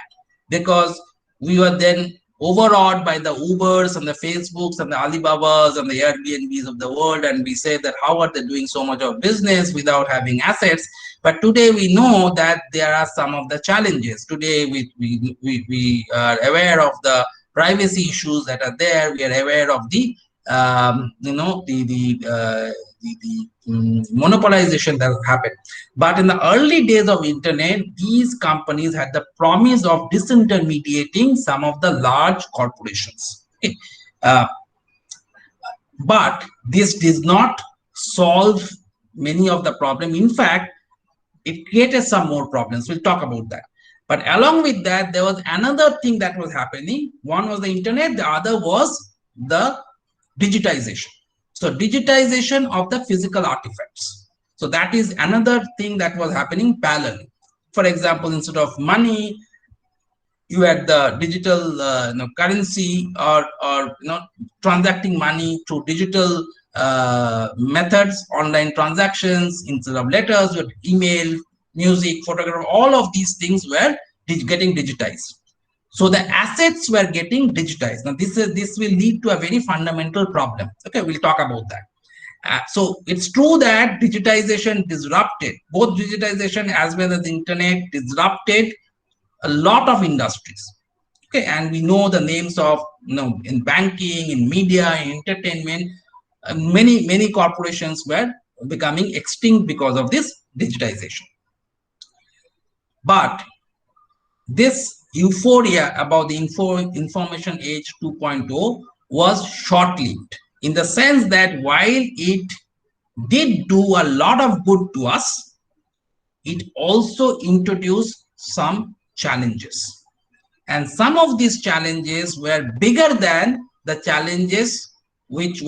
because we were then overawed by the Ubers and the Facebooks and the Alibabas and the Airbnbs of the world, and we say that how are they doing so much of business without having assets? But today we know that there are some of the challenges. Today we are aware of the privacy issues that are there. We are aware of the monopolization that happened. But in the early days of internet, these companies had the promise of disintermediating some of the large corporations. Okay. But this did not solve many of the problems. In fact, it created some more problems. We'll talk about that. But along with that, there was another thing that was happening. One was the internet, the other was the digitization. So digitization of the physical artifacts. So that is another thing that was happening parallelly. For example, instead of money, you had the digital currency, or transacting money through digital methods, online transactions. Instead of letters, you had email, music, photograph. All of these things were getting digitized. So the assets were getting digitized. Now this will lead to a very fundamental problem. Okay, we'll talk about that. So it's true that digitization disrupted, both digitization as well as the internet disrupted a lot of industries. Okay, and we know the names of in banking, in media, in entertainment, many corporations were becoming extinct because of this digitization. But this euphoria about the information age 2.0 was short-lived, in the sense that while it did do a lot of good to us, it also introduced some challenges. And some of these challenges were bigger than the challenges which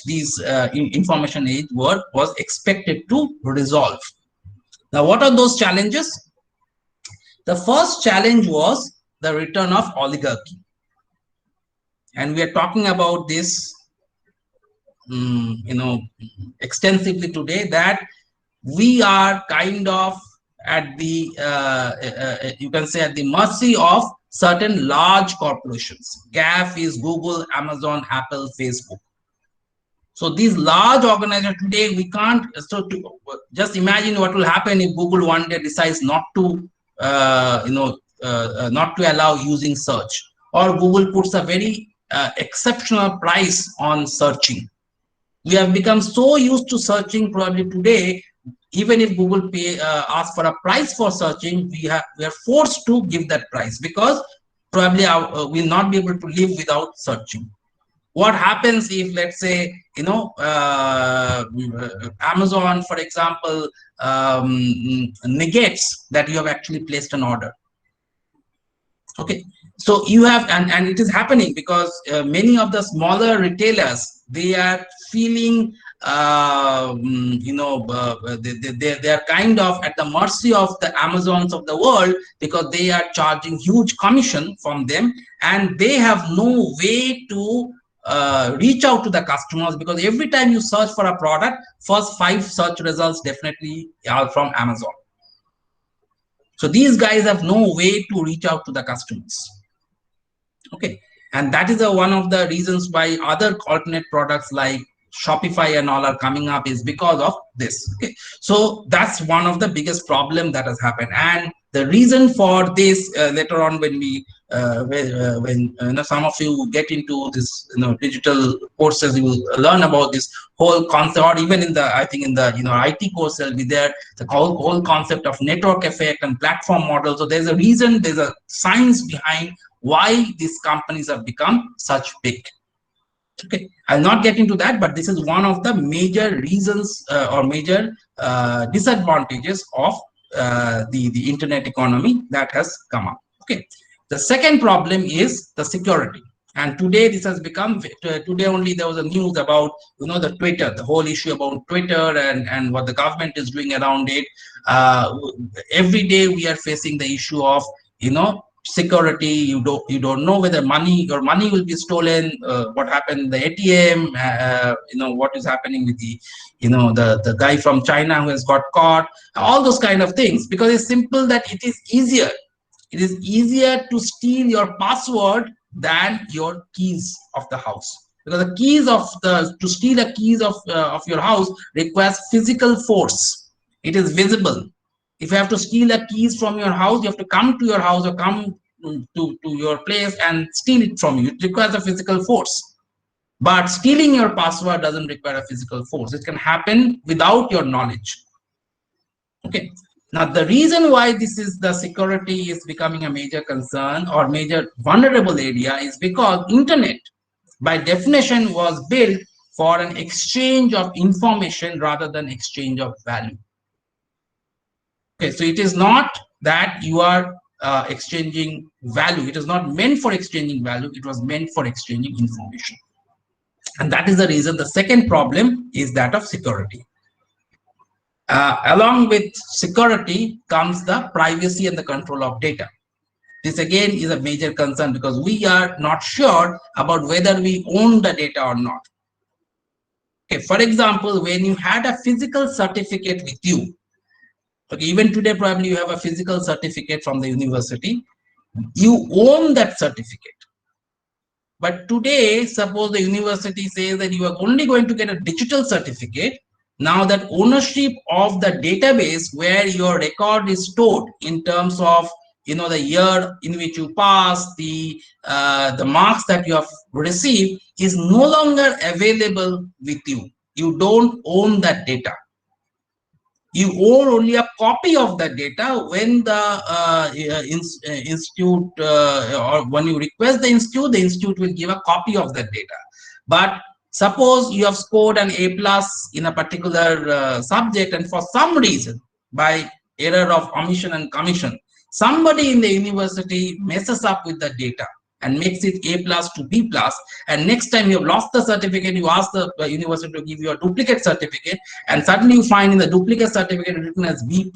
these information age was expected to resolve. Now, what are those challenges? The first challenge was the return of oligarchy. And we are talking about this extensively today, that we are kind of at the you can say at the mercy of certain large corporations. GAF is Google, Amazon, Apple, Facebook. So these large organizations today, we can't, just imagine what will happen if Google one day decides not to not to allow using search, or Google puts a very exceptional price on searching. We have become so used to searching probably today, even if Google asks for a price for searching, we are forced to give that price, because probably we'll not be able to live without searching. What happens if, let's say, Amazon, for example, negates that you have actually placed an order? Okay, so you have, and it is happening because many of the smaller retailers, they are feeling, they are kind of at the mercy of the Amazons of the world, because they are charging huge commission from them, and they have no way to reach out to the customers, because every time you search for a product, first 5 search results definitely are from Amazon. So these guys have no way to reach out to the customers. Okay, and that is one of the reasons why other alternate products like Shopify and all are coming up, is because of this. Okay, so that's one of the biggest problem that has happened. And The reason for this, later on when we when some of you get into this digital courses, you will learn about this whole concept, or even in the, I think in the IT course will be there, the whole concept of network effect and platform model. So there's a reason, there's a science behind why these companies have become such big. Okay, I'll not get into that, but this is one of the major reasons or major disadvantages of the internet economy that has come up. Okay, the second problem is the security, and today this has become, today only there was a news about the Twitter, the whole issue about Twitter and what the government is doing around it. Every day we are facing the issue of security. You don't know whether your money will be stolen, what happened in the ATM, what is happening with the guy from China who has got caught, all those kind of things, because it's simple that it is easier to steal your password than your keys of the house, because the keys to steal the keys of your house requires physical force. It is visible. If you have to steal the keys from your house, you have to come to your house or come to your place and steal it from you. It requires a physical force. But stealing your password doesn't require a physical force. It can happen without your knowledge. Okay. Now, the reason why the security is becoming a major concern or major vulnerable area is because internet, by definition, was built for an exchange of information rather than exchange of value. Okay, so it is not that you are exchanging value. It is not meant for exchanging value. It was meant for exchanging information. And that is the reason. The second problem is that of security. Along with security comes the privacy and the control of data. This again is a major concern because we are not sure about whether we own the data or not. Okay, for example, when you had a physical certificate with you, okay, even today probably you have a physical certificate from the university, you own that certificate. But today, suppose the university says that you are only going to get a digital certificate. Now that ownership of the database where your record is stored in terms of the year in which you pass, the marks that you have received is no longer available with you. You don't own that data. You own only a copy of that data when the institute or when you request the institute will give a copy of that data. But suppose you have scored an A+ in a particular subject, and for some reason, by error of omission and commission, somebody in the university messes up with the data and makes it A+ to B+, and next time you have lost the certificate, you ask the university to give you a duplicate certificate, and suddenly you find in the duplicate certificate written as B+,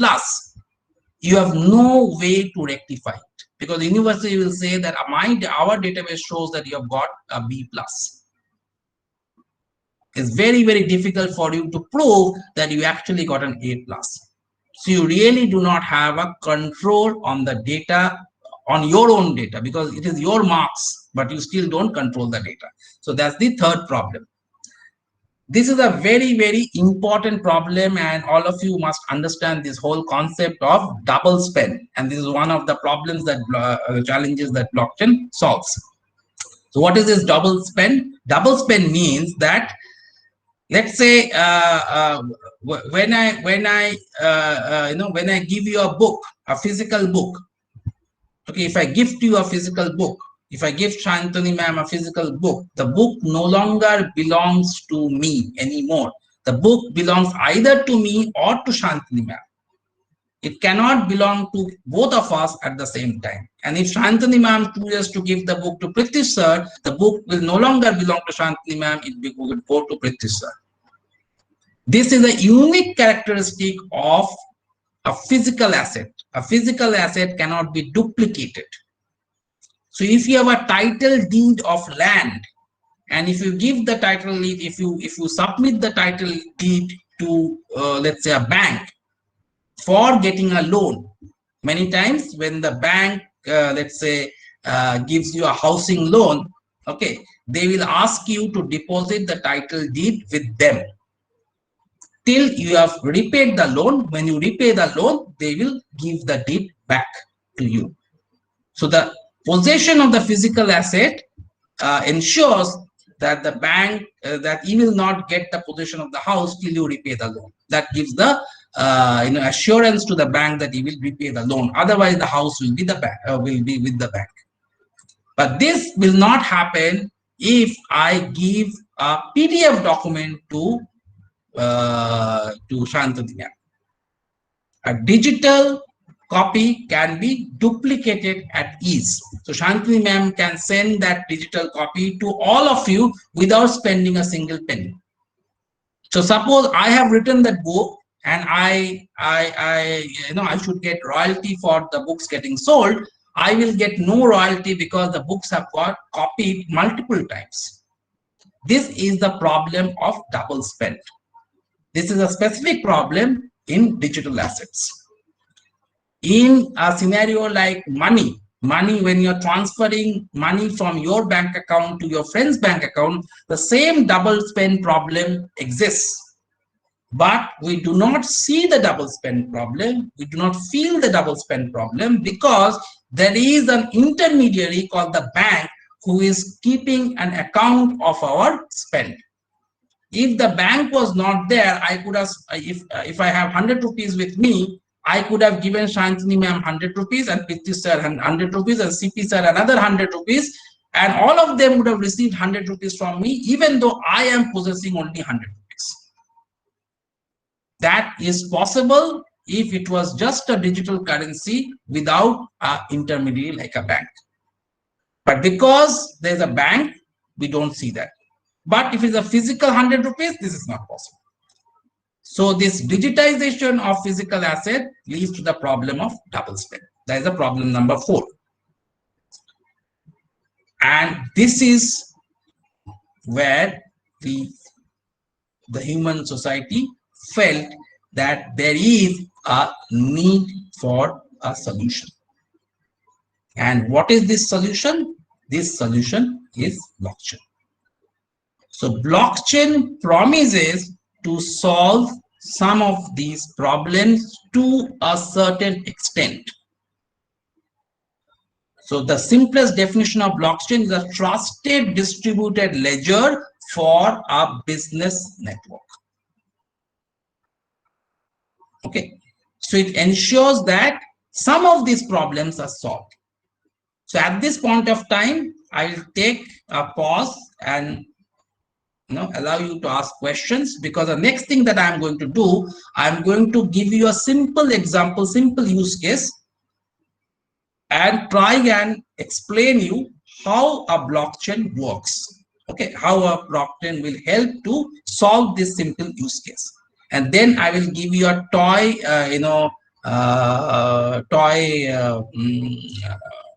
you have no way to rectify it, because the university will say that our database shows that you have got a B+. It's very, very difficult for you to prove that you actually got an A+. So you really do not have a control on the data, on your own data, because it is your marks, but you still don't control the data. So that's the third problem. This is a very, very important problem, and all of you must understand this whole concept of double spend. And this is one of the problems that challenges that blockchain solves. So what is this double spend? Double spend means that, let's say when I give you a book, a physical book. Okay, if I gift you a physical book, if I give Shantanu ma'am a physical book, the book no longer belongs to me anymore. The book belongs either to me or to Shantanu ma'am. It cannot belong to both of us at the same time. And if Shantanu ma'am chooses to give the book to Pritish sir, the book will no longer belong to Shantanu ma'am, it will go to Pritish sir. This is a unique characteristic of a physical asset. A physical asset cannot be duplicated. So if you have a title deed of land, and if you give the title deed, if you submit the title deed to let's say a bank for getting a loan, many times when the bank let's say gives you a housing loan, okay, they will ask you to deposit the title deed with them till you have repaid the loan. When you repay the loan, they will give the deed back to you. So the possession of the physical asset ensures that the bank that you will not get the possession of the house till you repay the loan. That gives the assurance to the bank that you will repay the loan. Otherwise, the house will be with the bank. But this will not happen if I give a PDF document to Shantanu ma'am. A digital copy can be duplicated at ease. So Shantanu ma'am can send that digital copy to all of you without spending a single penny. So suppose I have written that book and I should get royalty for the books getting sold. I will get no royalty because the books have got copied multiple times. This is the problem of double spend. This is a specific problem in digital assets. In a scenario like money, when you're transferring money from your bank account to your friend's bank account, the same double spend problem exists. But we do not see the double spend problem. We do not feel the double spend problem because there is an intermediary called the bank who is keeping an account of our spend. If the bank was not there, I could have, if I have 100 rupees with me, I could have given Shantanu ma'am 100 rupees and Pitti sir 100 rupees and CP sir another 100 rupees, and all of them would have received 100 rupees from me, even though I am possessing only 100 rupees. That is possible if it was just a digital currency without an intermediary like a bank. But because there's a bank, we don't see that. But if it's a physical 100 rupees, this is not possible. So this digitization of physical asset leads to the problem of double spend. That is the problem number 4. And this is where the human society felt that there is a need for a solution. And what is this solution? This solution is blockchain. So blockchain promises to solve some of these problems to a certain extent. So the simplest definition of blockchain is a trusted distributed ledger for a business network. Okay, so it ensures that some of these problems are solved. So at this point of time, I will take a pause and allow you to ask questions, because the next thing that I'm going to do, I'm going to give you a simple example, simple use case, and try and explain you how a blockchain works. Okay, how a blockchain will help to solve this simple use case. And then I will give you a toy,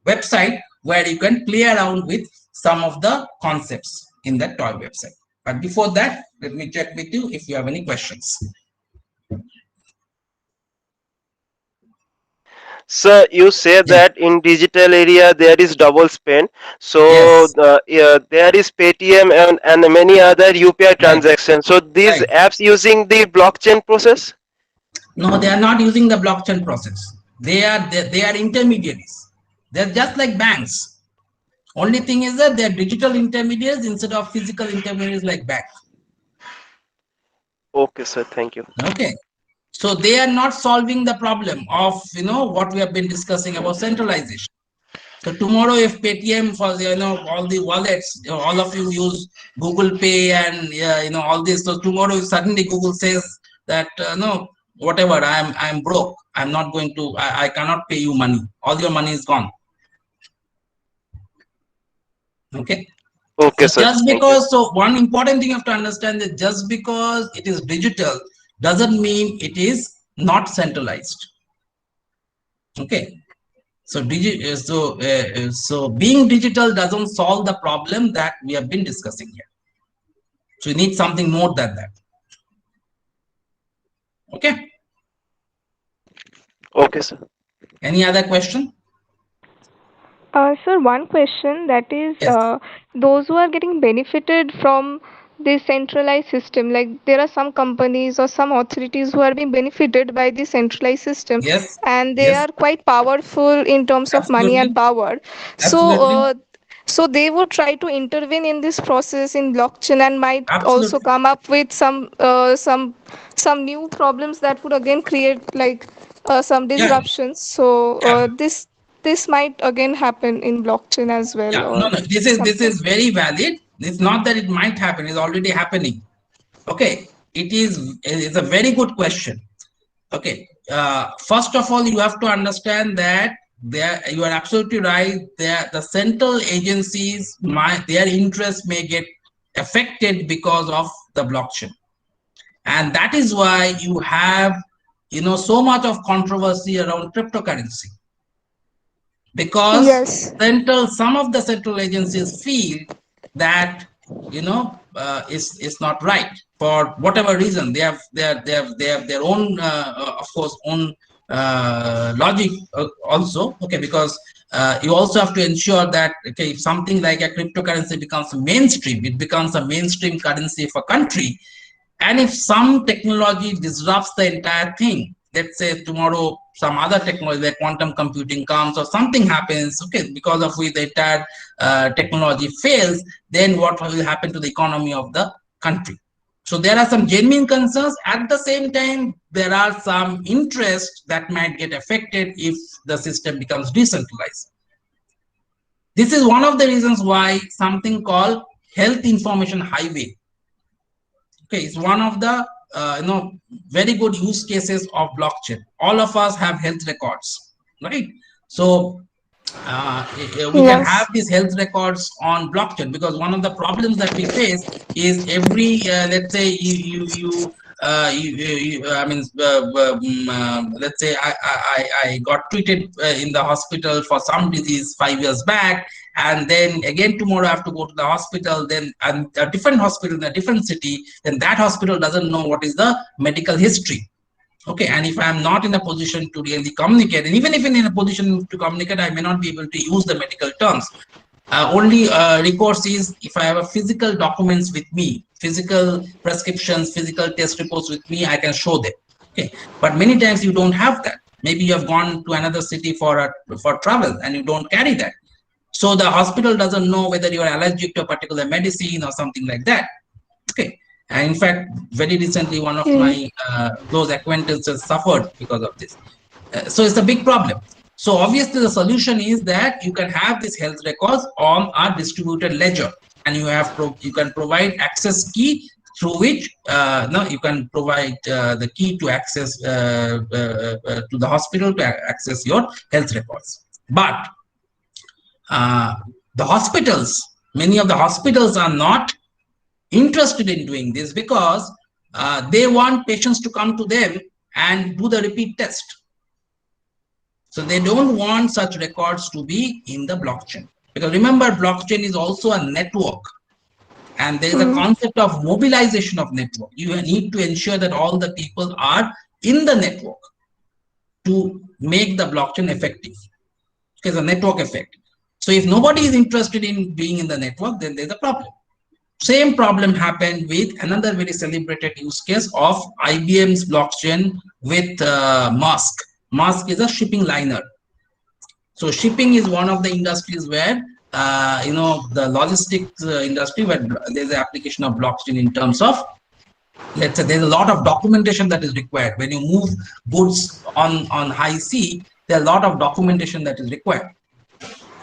website where you can play around with some of the concepts in that toy website. But before that, let me check with you if you have any questions. Sir, you say that in digital area there is double spend. So Yes. there is Paytm and many other UPI transactions. So these Right. apps using the blockchain process? No, they are not using the blockchain process. They are intermediaries. They're just like banks. Only thing is that they're digital intermediaries instead of physical intermediaries like banks. Okay, sir. Thank you. Okay. So they are not solving the problem of what we have been discussing about centralization. So tomorrow, if Paytm for all the wallets, all of you use Google Pay and all this. So tomorrow, if suddenly Google says that no, whatever, I'm broke, I'm not going to, I cannot pay you money. All your money is gone. Okay. Okay, So sir. just Thank you. because, so one important thing you have to understand that just because it is digital doesn't mean it is not centralized. Okay. So so being digital doesn't solve the problem that we have been discussing here. So you need something more than that. Okay. Okay, sir. Any other question? Sir, one question, that is, Yes. those who are getting benefited from this centralized system, like there are some companies or some authorities who are being benefited by the centralized system, Yes, and they yes, are quite powerful in terms of money and absolutely, power. So absolutely, so they would try to intervene in this process in blockchain and might also absolutely. come up with some new problems that would again create like some Yeah, disruptions. So yeah, this might again happen in blockchain as well, yeah. No, or no. This is something. very valid. It's not that it might happen. It's already happening. Okay, it's a very good question. Okay, first of all, you have to understand that you are absolutely right. The central agencies, their interests may get affected because of the blockchain, and that is why you have so much of controversy around cryptocurrency, because Yes. some of the central agencies feel that it's not right for whatever reason. They have their own of course own logic also. Okay, because you also have to ensure that, okay, if something like a cryptocurrency becomes mainstream, it becomes a mainstream currency for country, and if some technology disrupts the entire thing, let's say tomorrow some other technology like quantum computing comes or something happens, okay, because of which the entire technology fails, then what will happen to the economy of the country? So there are some genuine concerns. At the same time, there are some interests that might get affected if the system becomes decentralized. This is one of the reasons why something called health information highway, okay, it's one of the very good use cases of blockchain. All of us have health records, right? So we can have Yes. these health records on blockchain, because one of the problems that we face is every let's say let's say I got treated in the hospital for some disease 5 years back, and then again tomorrow I have to go to the hospital, then a different hospital in a different city, then that hospital doesn't know what is the medical history. Okay, and if I'm not in a position to really communicate, and even if I'm in a position to communicate, I may not be able to use the medical terms. Only recourse is if I have a physical documents with me, physical prescriptions, physical test reports with me, I can show them. Okay, but many times you don't have that. Maybe you have gone to another city for travel and you don't carry that. So the hospital doesn't know whether you are allergic to a particular medicine or something like that. Okay. And in fact, very recently, one of my close acquaintances suffered because of this. So it's a big problem. So obviously, the solution is that you can have these health records on a distributed ledger, and you can provide access key through which you can provide the key to access to the hospital to access your health records. But the hospitals, many of the hospitals are not interested in doing this, because they want patients to come to them and do the repeat test. So they don't want such records to be in the blockchain, because remember, blockchain is also a network, and there is a concept of mobilization of network. You need to ensure that all the people are in the network to make the blockchain effective. It's a network effect. So if nobody is interested in being in the network, then there's a problem. Same problem happened with another very celebrated use case of IBM's blockchain with Maersk. Maersk is a shipping liner. So shipping is one of the industries where, the logistics industry, where there's an application of blockchain in terms of, let's say, there's a lot of documentation that is required. When you move goods on high sea, there's a lot of documentation that is required.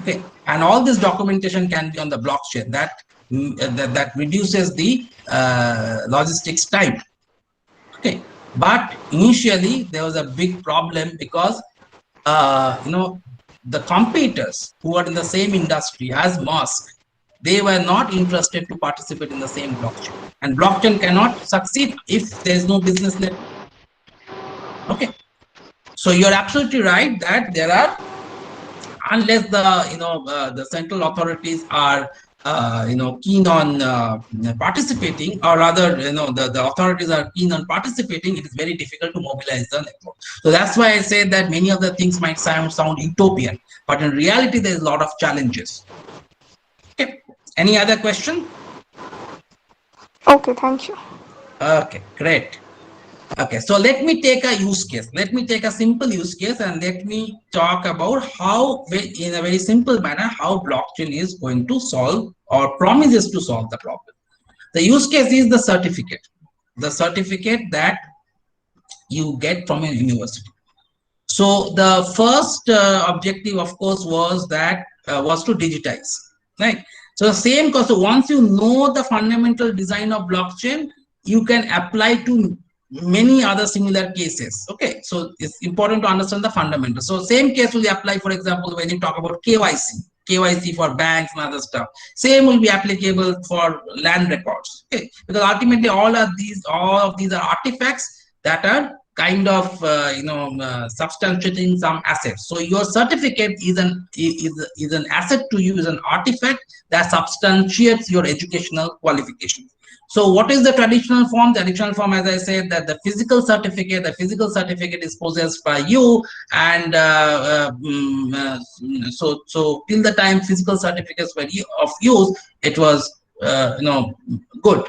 Okay, and all this documentation can be on the blockchain. That reduces the logistics time. Okay, but initially there was a big problem, because the competitors who are in the same industry as Maersk, they were not interested to participate in the same blockchain, and blockchain cannot succeed if there is no business network. Okay, so you're absolutely right that there are, unless the central authorities are keen on participating, or rather, the authorities are keen on participating, it is very difficult to mobilize the network. So that's why I say that many of the things might sound utopian, but in reality, there is a lot of challenges. Okay. Any other question? Okay, thank you. Okay, great. Okay, so let me take a use case. Let me take a simple use case and let me talk about how, in a very simple manner, how blockchain is going to solve or promises to solve the problem. The use case is the certificate that you get from a university. So the first objective, of course, was to digitize, right? So the same course. So once you know the fundamental design of blockchain, you can apply to many other similar cases. Okay, so it's important to understand the fundamentals. So same case will apply, for example, when you talk about KYC for banks and other stuff. Same will be applicable for land records. Okay, because ultimately all of these are artifacts that are kind of substantiating some assets. So your certificate is an asset to you, is an artifact that substantiates your educational qualification. So what is the traditional form? The traditional form, as I said, that the physical certificate is possessed by you, and so till the time physical certificates were of use, it was good.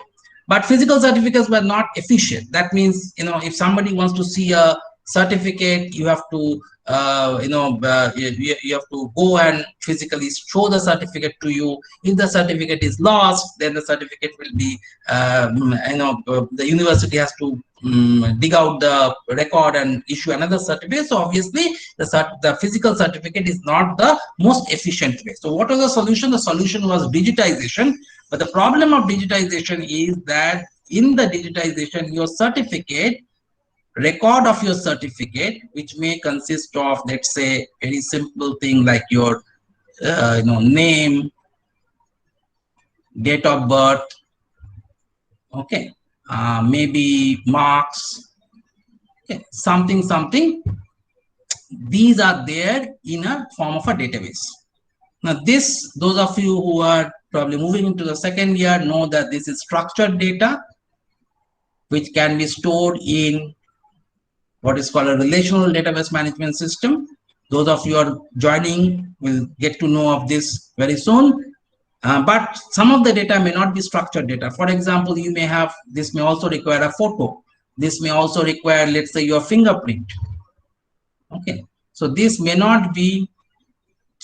But physical certificates were not efficient. That means, if somebody wants to see a certificate, you have to you have to go and physically show the certificate to you. If the certificate is lost, then the certificate will be the university has to dig out the record and issue another certificate. So obviously the physical certificate is not the most efficient way. So what was the solution? The solution was digitization. But the problem of digitization is that in the digitization, your record of your certificate, which may consist of, let's say, very simple thing like your name, date of birth, okay, maybe marks, okay, something. These are there in a form of a database. Now those of you who are probably moving into the second year know that this is structured data, which can be stored in what is called a relational database management system. Those of you who are joining will get to know of this very soon. But some of the data may not be structured data. For example, this may also require a photo. This may also require, let's say, your fingerprint. Okay, so this may not be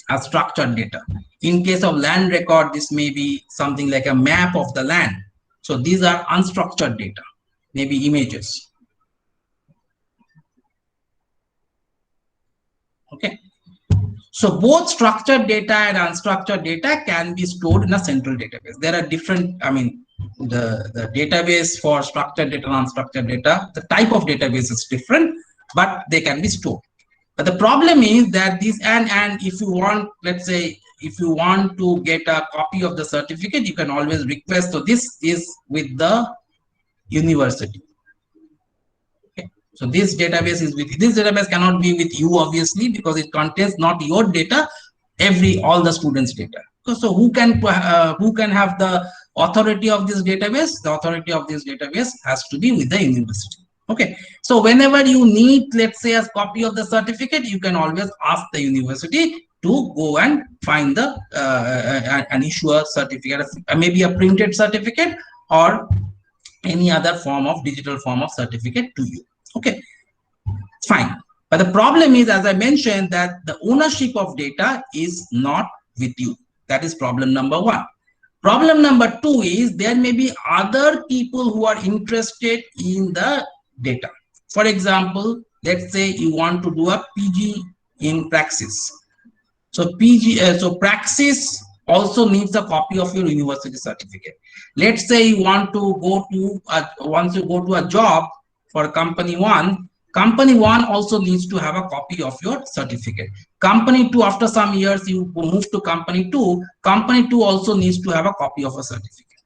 a structured data. In case of land record, this may be something like a map of the land. So these are unstructured data, maybe images. Okay, so both structured data and unstructured data can be stored in a central database. There are different, the database for structured data and unstructured data, the type of database is different, but they can be stored. But the problem is that and if you want, let's say, if you want to get a copy of the certificate, you can always request. So this is with the university. Okay. So this database is this database cannot be with you, obviously, because it contains not your data, all the students' data. So who can have the authority of this database? The authority of this database has to be with the university. Okay, so whenever you need, let's say, a copy of the certificate, you can always ask the university to go and find the and issue a certificate, maybe a printed certificate or any other digital form of certificate to you. Okay, fine. But the problem is, as I mentioned, that the ownership of data is not with you. That is problem number one. Problem number two is there may be other people who are interested in the data. For example, let's say you want to do a PG in Praxis. So Praxis also needs a copy of your university certificate. Let's say you want to go to a job for company one also needs to have a copy of your certificate. Company two, after some years you move to company two also needs to have a copy of a certificate.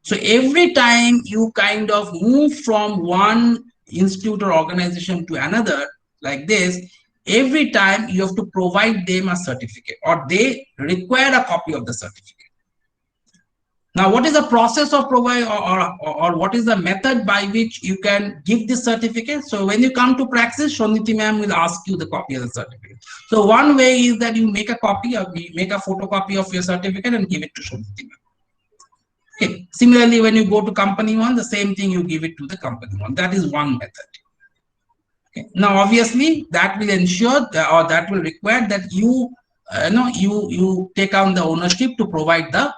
So every time you kind of move from one institute or organization to another like this, every time you have to provide them a certificate, or they require a copy of the certificate. Now, what is the process of provide, or what is the method by which you can give this certificate? So when you come to Praxis, Shoniti ma'am will ask you the copy of the certificate. So one way is that you make a photocopy of your certificate and give it to Shoniti ma'am. Okay. Similarly, when you go to company one, the same thing you give it to the company one. That is one method. Okay. Now, obviously, that will ensure that, or that will require that you take on the ownership to provide the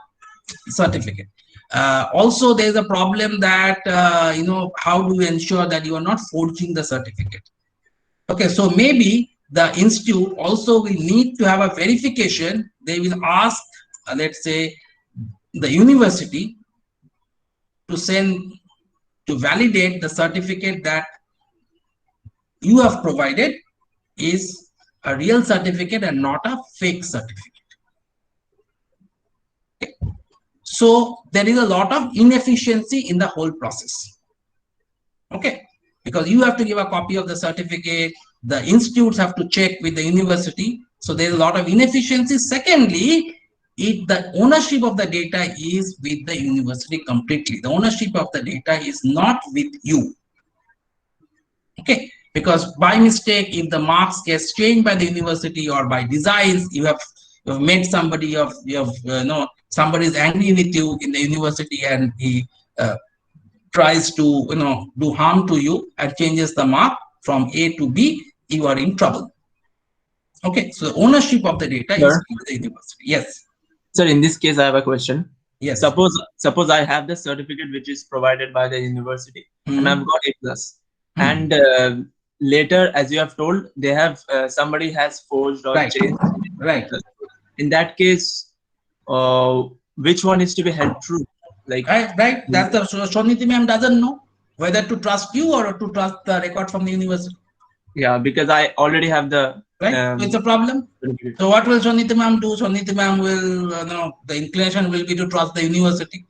certificate. Also, there is a problem that how do you ensure that you are not forging the certificate? Okay, so maybe the institute also will need to have a verification. They will ask, let's say, the university to validate the certificate that you have provided is a real certificate and not a fake certificate. Okay. So there is a lot of inefficiency in the whole process. Okay, because you have to give a copy of the certificate, the institutes have to check with the university. So there's a lot of inefficiency. Secondly, the ownership of the data is with the university completely. The ownership of the data is not with you. Okay, because by mistake, if the marks gets changed by the university or by designs, you have made somebody somebody is angry with you in the university and he tries to do harm to you and changes the mark from A to B, you are in trouble. Okay, so ownership of the data is with the university. Yes. Sir, in this case, I have a question. Yes. Suppose I have the certificate which is provided by the university, and I've got A+. And later, as you have told, they have somebody has forged or changed. Right. In that case, which one is to be held true? Like right. That's the Shaniti ma'am doesn't know whether to trust you or to trust the record from the university. Yeah, because I already have the right. So it's a problem. So what will Shaniti ma'am do? Shaniti ma'am will the inclination will be to trust the university.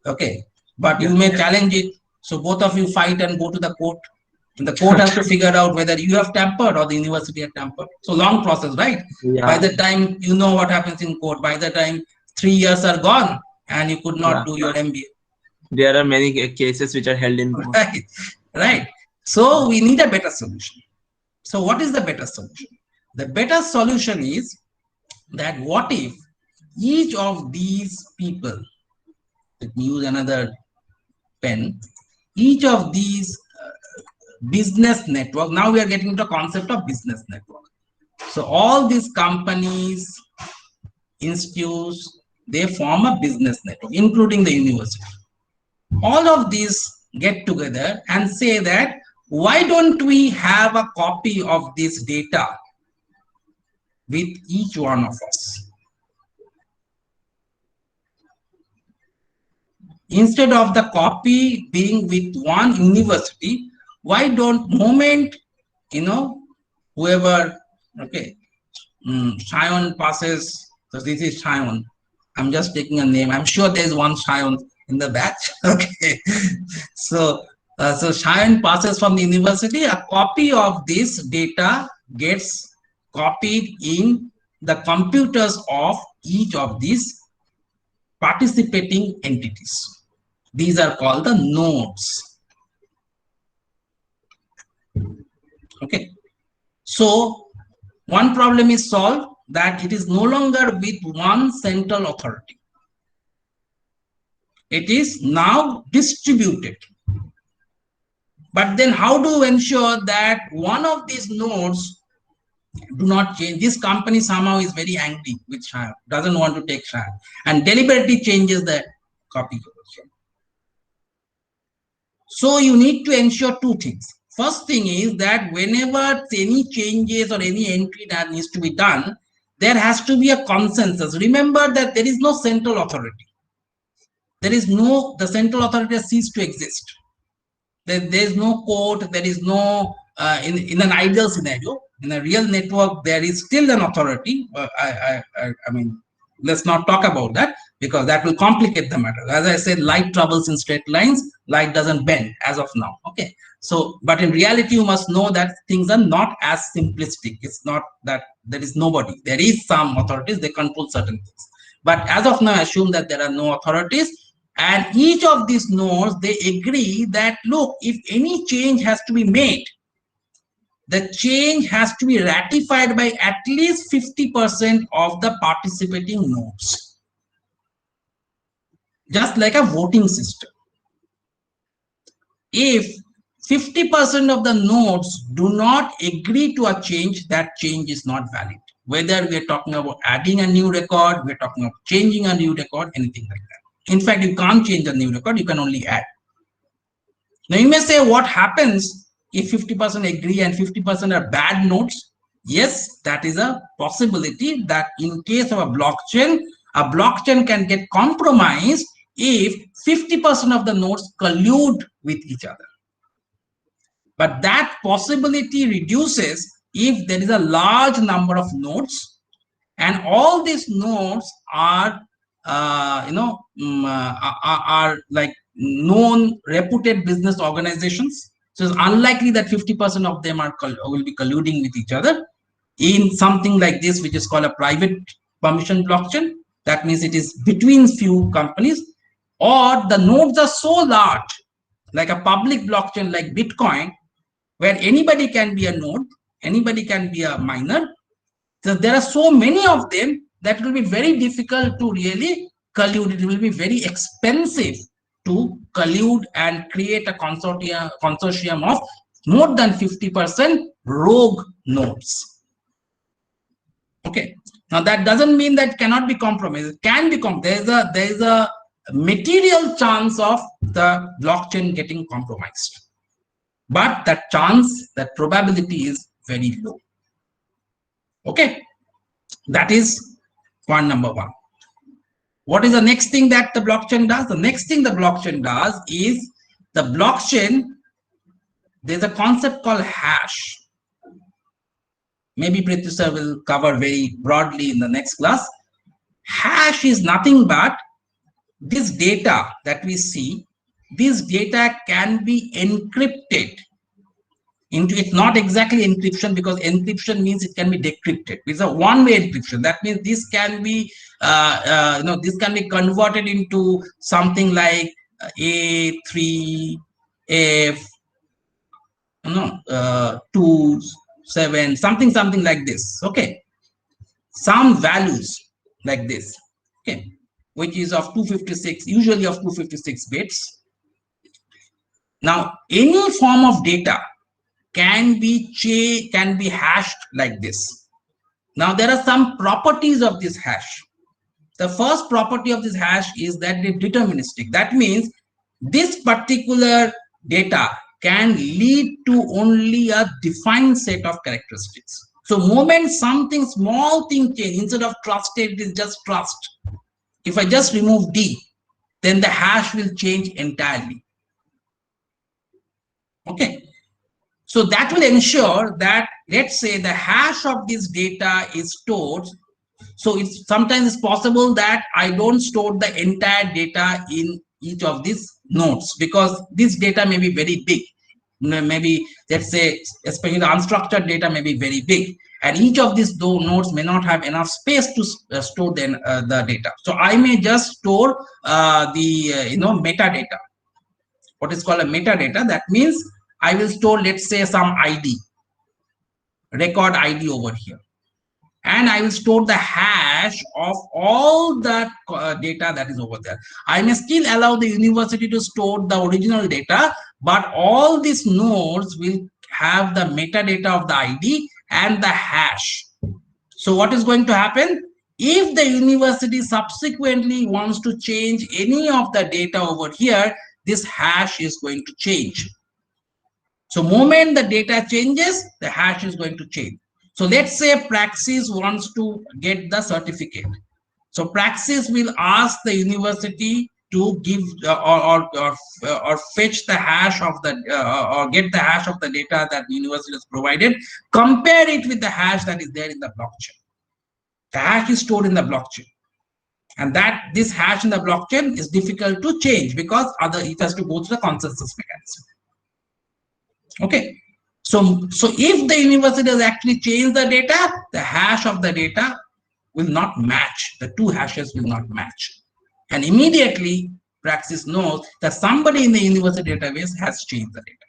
Okay, but you may challenge it. So both of you fight and go to the court. And the court has to figure out whether you have tampered or the university has tampered. So long process, right? Yeah. By the time you know what happens in court, by the time 3 years are gone and you could not do your MBA. There are many cases which are held in court. Right. So we need a better solution. So what is the better solution? The better solution is that what if each of these people, let me use another pen, each of these business network, now we are getting into the concept of business network. So all these companies, institutes, they form a business network, including the university. All of these get together and say that, why don't we have a copy of this data with each one of us? Instead of the copy being with one university, why don't moment, whoever, okay, Sion passes, so this is Sion. I'm just taking a name. I'm sure there's one Sion in the batch. Okay. So Sion passes from the university, a copy of this data gets copied in the computers of each of these participating entities. These are called the nodes. Okay. So one problem is solved, that it is no longer with one central authority. It is now distributed. But then how do you ensure that one of these nodes do not change? This company somehow is very angry with Sion, doesn't want to take Sion, and deliberately changes the copy. So you need to ensure two things. First thing is that whenever any changes or any entry that needs to be done, there has to be a consensus. Remember that there is no central authority. The central authority has ceased to exist. There is no court, there is no, in an ideal scenario, in a real network, there is still an authority. I mean, let's not talk about that because that will complicate the matter. As I said, light travels in straight lines, light doesn't bend as of now. Okay. So, but in reality, you must know that things are not as simplistic. It's not that there is nobody. There is some authorities, they control certain things. But as of now, assume that there are no authorities. And each of these nodes, they agree that, look, if any change has to be made, the change has to be ratified by at least 50% of the participating nodes. just like a voting system. If 50% of the nodes do not agree to a change, that change is not valid. Whether we are talking about adding a new record, we're talking about changing a new record, anything like that. In fact, you can't change a new record, you can only add. Now you may say, what happens if 50% agree and 50% are bad nodes? Yes, that is a possibility that in case of a blockchain can get compromised if 50% of the nodes collude with each other. But that possibility reduces if there is a large number of nodes and all these nodes are are like known reputed business organizations. So it's unlikely that 50% of them will be colluding with each other in something like this, which is called a private permission blockchain. That means it is between few companies, or the nodes are so large, like a public blockchain like Bitcoin, where anybody can be a node, anybody can be a miner. So there are so many of them that it will be very difficult to really collude. It will be very expensive to collude and create a consortium of more than 50% rogue nodes. Okay. Now that doesn't mean that cannot be compromised. It can be compromised. There is a material chance of the blockchain getting compromised, but that chance, that probability is very low. Okay, that is point number one. What is the next thing that the blockchain does? The next thing the blockchain does is the blockchain, there's a concept called hash. Maybe Prithvi sir will cover very broadly in the next class. Hash is nothing but this data that we see. This data can be encrypted into, it's not exactly encryption, because encryption means it can be decrypted. It's a one-way encryption. That means this can be this can be converted into something like A3, F, 2, 7, something like this. Okay, some values like this. Okay, which is of 256, usually of 256 bits. Now any form of data can be hashed like this. Now there are some properties of this hash. The first property of this hash is that it is deterministic. That means this particular data can lead to only a defined set of characteristics. So moment something small thing change, instead of trusted, it is just trust. If I just remove D, then the hash will change entirely. Okay. So that will ensure that, let's say, the hash of this data is stored. So it's sometimes it's possible that I don't store the entire data in each of these nodes, because this data may be very big. Maybe, let's say, especially the unstructured data may be very big, and each of these nodes may not have enough space to store the data. So I may just store the metadata, what is called a metadata. That means I will store, let's say, some ID, record ID over here, and I will store the hash of all that data that is over there. I may still allow the university to store the original data, but all these nodes will have the metadata of the ID and the hash. So what is going to happen? If the university subsequently wants to change any of the data over here, this hash is going to change. So moment the data changes, the hash is going to change. So let's say Praxis wants to get the certificate. So Praxis will ask the university to give or fetch the hash of the or get the hash of the data that the university has provided, compare it with the hash that is there in the blockchain. The hash is stored in the blockchain, and that this hash in the blockchain is difficult to change because it has to go through the consensus mechanism. Okay, so if the university has actually changed the data, the hash of the data will not match. The two hashes will not match, and immediately Praxis knows that somebody in the university database has changed the data.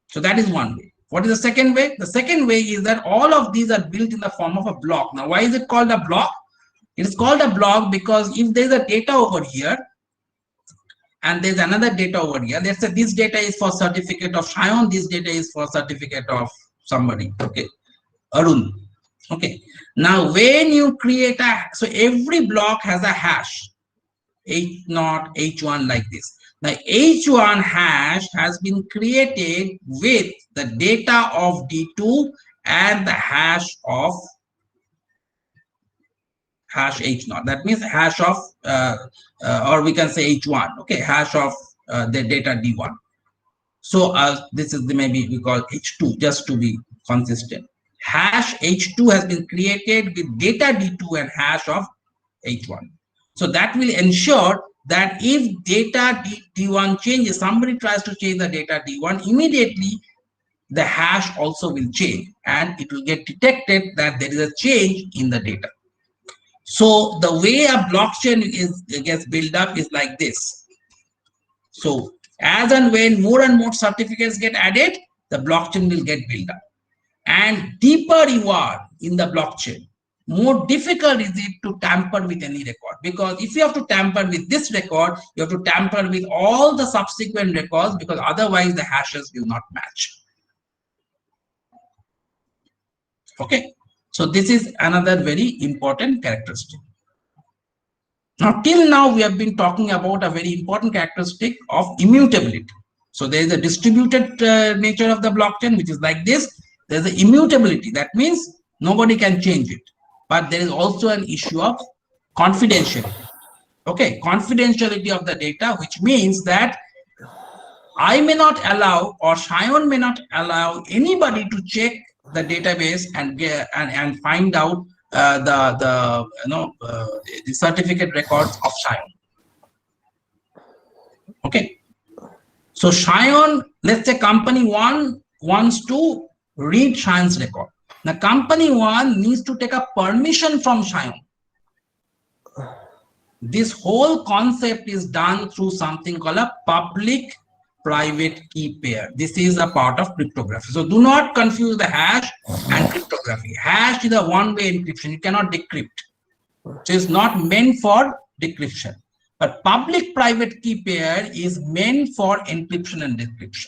So that is one way. What is the second way? The second way is that all of these are built in the form of a block. Now, why is it called a block? It is called a block because if there's a data over here and there's another data over here, let's say this data is for certificate of Shayan, this data is for certificate of somebody, okay, Arun. Okay, now when you create so every block has a hash, H0, H1 like this. Now H1 hash has been created with the data of D2 and the hash of hash H0. That means hash of, or we can say H1, okay, hash of the data D1. So this is the maybe we call H2 just to be consistent. Hash H2 has been created with data D2 and hash of H1. So that will ensure that if data D1 changes, somebody tries to change the data D1, immediately the hash also will change and it will get detected that there is a change in the data. So the way a blockchain gets built up is like this. So as and when more and more certificates get added, the blockchain will get built up. And deeper you are in the blockchain, more difficult is it to tamper with any record. Because if you have to tamper with this record, you have to tamper with all the subsequent records, because otherwise the hashes will not match. Okay, so this is another very important characteristic. Now, till now, we have been talking about a very important characteristic of immutability. So there is a distributed nature of the blockchain, which is like this. There's an immutability. That means nobody can change it. But there is also an issue of confidentiality. Okay, confidentiality of the data, which means that I may not allow, or Shayan may not allow anybody to check the database and get and find out the certificate records of Shayan. Okay, so Shayan, let's say company 1 wants to read Shayan's record. Now company 1 needs to take a permission from Shayan. This whole concept is done through something called a public private key pair. This is a part of cryptography. So do not confuse the hash and cryptography. Hash is a one-way encryption. You cannot decrypt. So it's not meant for decryption. But public private key pair is meant for encryption and decryption.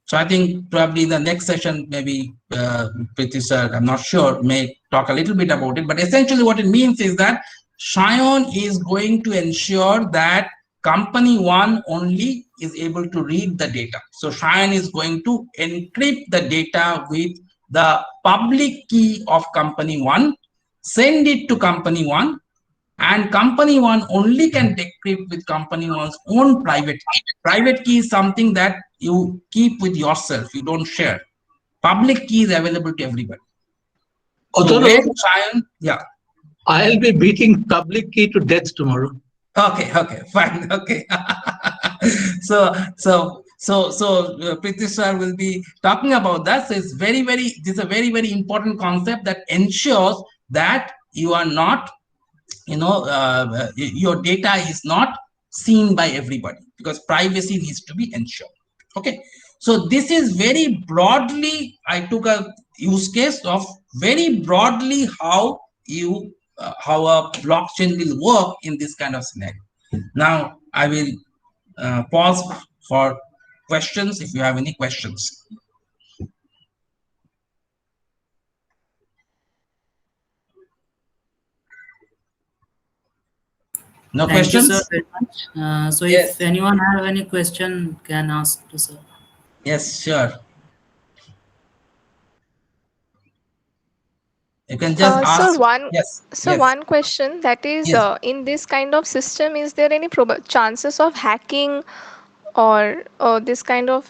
So I think probably the next session, maybe Priti sir, I'm not sure, may talk a little bit about it. But essentially what it means is that Shayan is going to ensure that company 1 only is able to read the data. So Shayan is going to encrypt the data with the public key of company 1, send it to company 1, and company 1 only can decrypt with company 1's own private key. Private key is something that you keep with yourself, you don't share. Public key is available to everybody. So Shayan, yeah. I'll be beating public key to death tomorrow. Okay, fine, okay. so Priti sir will be talking about that. So it's this is a very, very important concept that ensures that you are not, your data is not seen by everybody, because privacy needs to be ensured. Okay, so this is very broadly, I took a use case of very broadly how a blockchain will work in this kind of scenario. Now I will pause for questions if you have any questions. No Thank questions? you, sir, very much. So yes. If anyone have any question, can ask to sir. Yes, sure. You can just ask. So one question, that is, yes. In this kind of system, is there any chances of hacking or this kind of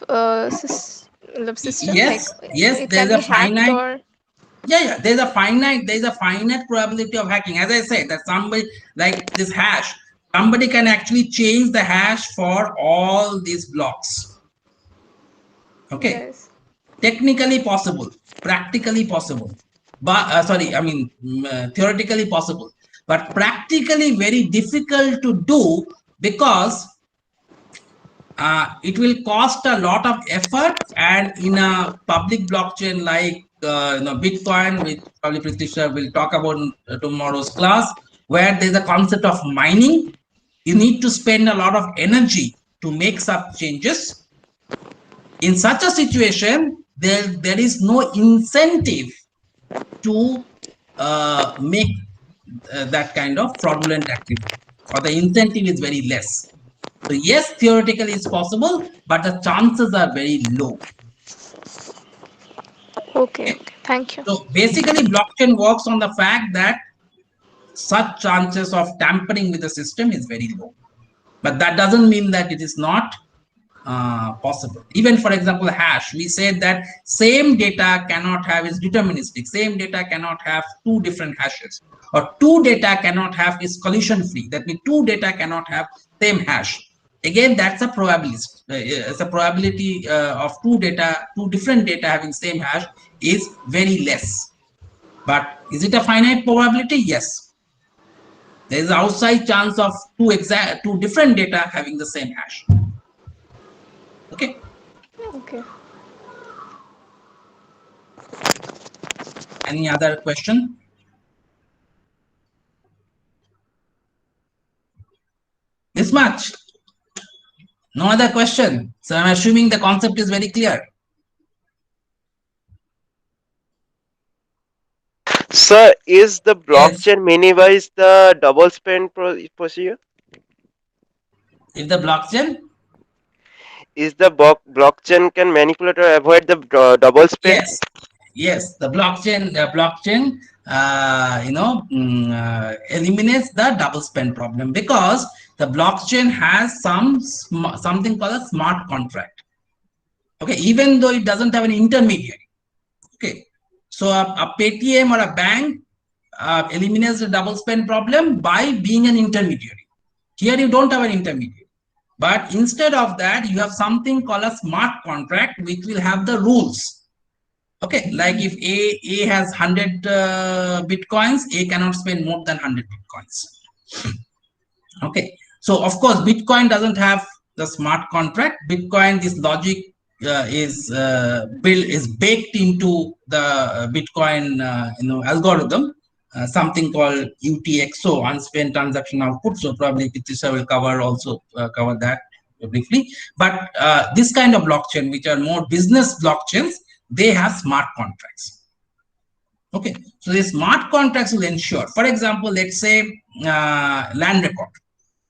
system? Yes, like, yes. There's a finite. Or... Yeah. There's a finite probability of hacking. As I said, that somebody like this hash, somebody can actually change the hash for all these blocks. Okay. Yes. Technically possible, practically possible. But theoretically possible, but practically very difficult to do, because it will cost a lot of effort, and in a public blockchain like Bitcoin, which probably Pritisha will talk about in tomorrow's class, where there's a concept of mining, you need to spend a lot of energy to make such changes. In such a situation, there is no incentive to make that kind of fraudulent activity, or the incentive is very less. So yes, theoretically it's possible, but the chances are very low. Okay, okay. Thank you. So basically, blockchain works on the fact that such chances of tampering with the system is very low. But that doesn't mean that it is not possible. Even for example, hash, we said that same data cannot have is deterministic. Same data cannot have two different hashes, or two data cannot have is collision free. That means two data cannot have same hash. Again, that's a probability. It's a probability of two different data having same hash is very less. But is it a finite probability? Yes. There is an outside chance of two different data having the same hash. Okay. Okay. Any other question? This much. No other question. So I'm assuming the concept is very clear. Sir, is the blockchain minimize the double spend procedure? If the blockchain? Is the blockchain can manipulate or avoid the double spend? Yes. Yes, the blockchain eliminates the double spend problem, because the blockchain has something called a smart contract. Okay, even though it doesn't have an intermediary. Okay, so a Paytm or a bank eliminates the double spend problem by being an intermediary. Here you don't have an intermediary, but instead of that you have something called a smart contract, which will have the rules. Okay, like if A has 100 bitcoins, A cannot spend more than 100 bitcoins. Okay, so of course Bitcoin doesn't have the smart contract. Bitcoin, this logic is baked into the Bitcoin algorithm, something called UTXO, unspent transaction output. So probably Pritisha will cover that briefly. But this kind of blockchain, which are more business blockchains, they have smart contracts. Okay, so the smart contracts will ensure, for example, let's say land record.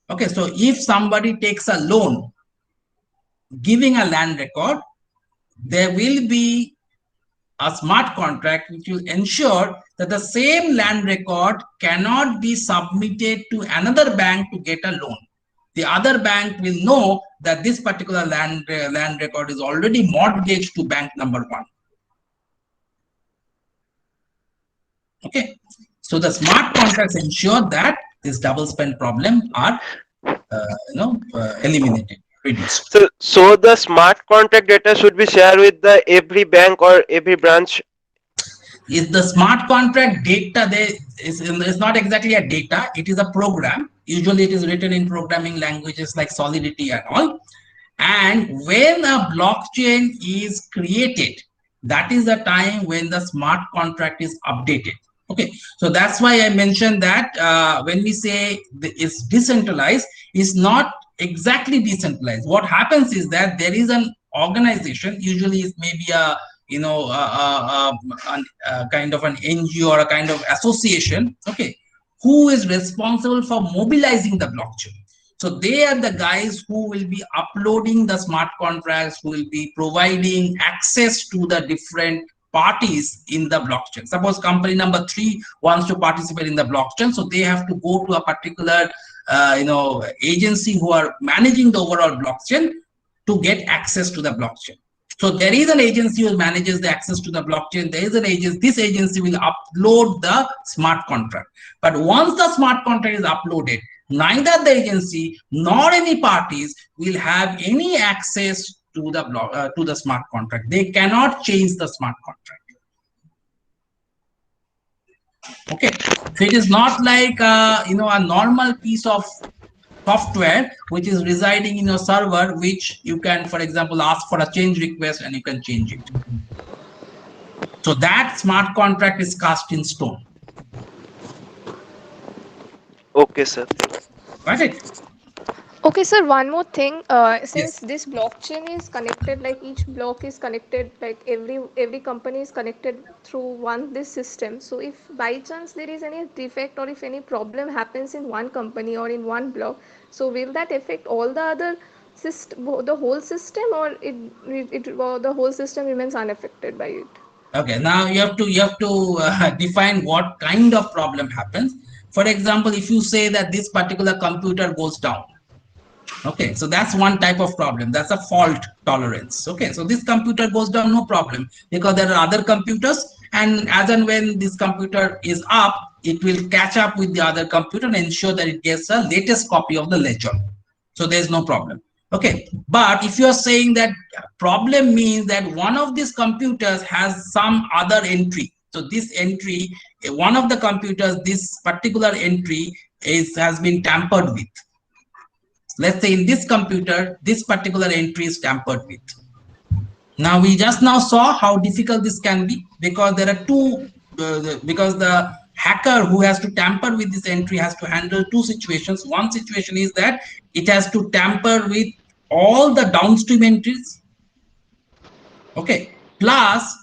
Okay, so if somebody takes a loan giving a land record, there will be a smart contract which will ensure that the same land record cannot be submitted to another bank to get a loan. The other bank will know that this particular land record is already mortgaged to bank number 1. Okay, so the smart contracts ensure that this double spend problem are eliminated, reduced. So the smart contract data should be shared with the every bank or every branch. Is the smart contract data is not exactly a data, it is a program. Usually it is written in programming languages like Solidity and all. And when a blockchain is created, that is the time when the smart contract is updated. Okay, so that's why I mentioned that when we say it's decentralized, it's not exactly decentralized. What happens is that there is an organization, usually it's maybe a kind of an NGO or a kind of association, okay, who is responsible for mobilizing the blockchain. So they are the guys who will be uploading the smart contracts, who will be providing access to the different parties in the blockchain. Suppose company number 3 wants to participate in the blockchain, so they have to go to a particular agency who are managing the overall blockchain to get access to the blockchain. So there is an agency who manages the access to the blockchain. There is an agency, this agency will upload the smart contract. But once the smart contract is uploaded, neither the agency nor any parties will have any access to the smart contract. They cannot change the smart contract. Okay, so it is not like a normal piece of software which is residing in your server, which you can, for example, ask for a change request and you can change it. So that smart contract is cast in stone. Okay, sir. Got it? Okay, sir, one more thing. Since this blockchain is connected, like each block is connected, like every company is connected through this system. So if by chance there is any defect or if any problem happens in one company or in one block, so will that affect all the other system, the whole system, or the whole system remains unaffected by it? Okay, now you have to define what kind of problem happens. For example, if you say that this particular computer goes down, okay, so that's one type of problem. That's a fault tolerance. Okay, so this computer goes down, no problem, because there are other computers, and as and when this computer is up, it will catch up with the other computer and ensure that it gets a latest copy of the ledger. So there's no problem. Okay, but if you're saying that problem means that one of these computers has some other entry. So this entry, one of the computers, this particular entry has been tampered with. Let's say in this computer, this particular entry is tampered with. Now we just now saw how difficult this can be, because there are two, because the hacker who has to tamper with this entry has to handle two situations. One situation is that it has to tamper with all the downstream entries. Okay, plus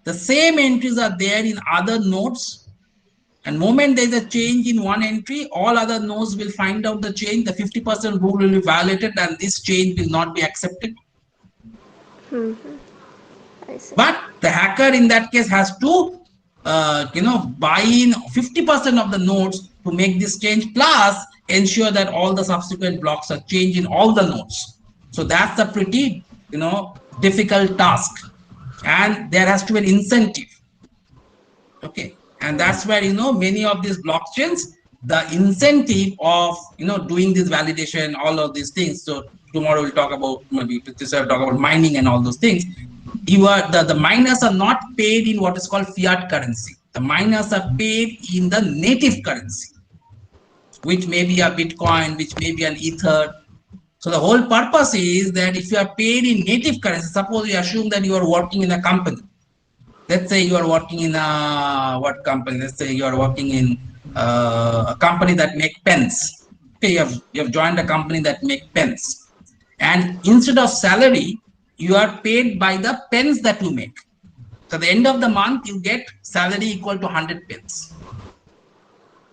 the same entries are there in other nodes. And moment there is a change in one entry, all other nodes will find out the change. The 50% rule will be violated, and this change will not be accepted. I see. But the hacker in that case has to, buy in 50% of the nodes to make this change, plus ensure that all the subsequent blocks are changed in all the nodes. So that's a pretty, difficult task, and there has to be an incentive. Okay. And that's where, many of these blockchains, the incentive of, doing this validation, all of these things. So tomorrow we'll talk about, maybe talk about mining and all those things. The miners are not paid in what is called fiat currency. The miners are paid in the native currency, which may be a Bitcoin, which may be an Ether. So the whole purpose is that if you are paid in native currency, suppose you assume that you are working in a company. Let's say you are working in what company? Let's say you are working in a company that make pens. Okay, you have joined a company that make pens, and instead of salary, you are paid by the pens that you make. So at the end of the month, you get salary equal to 100 pens.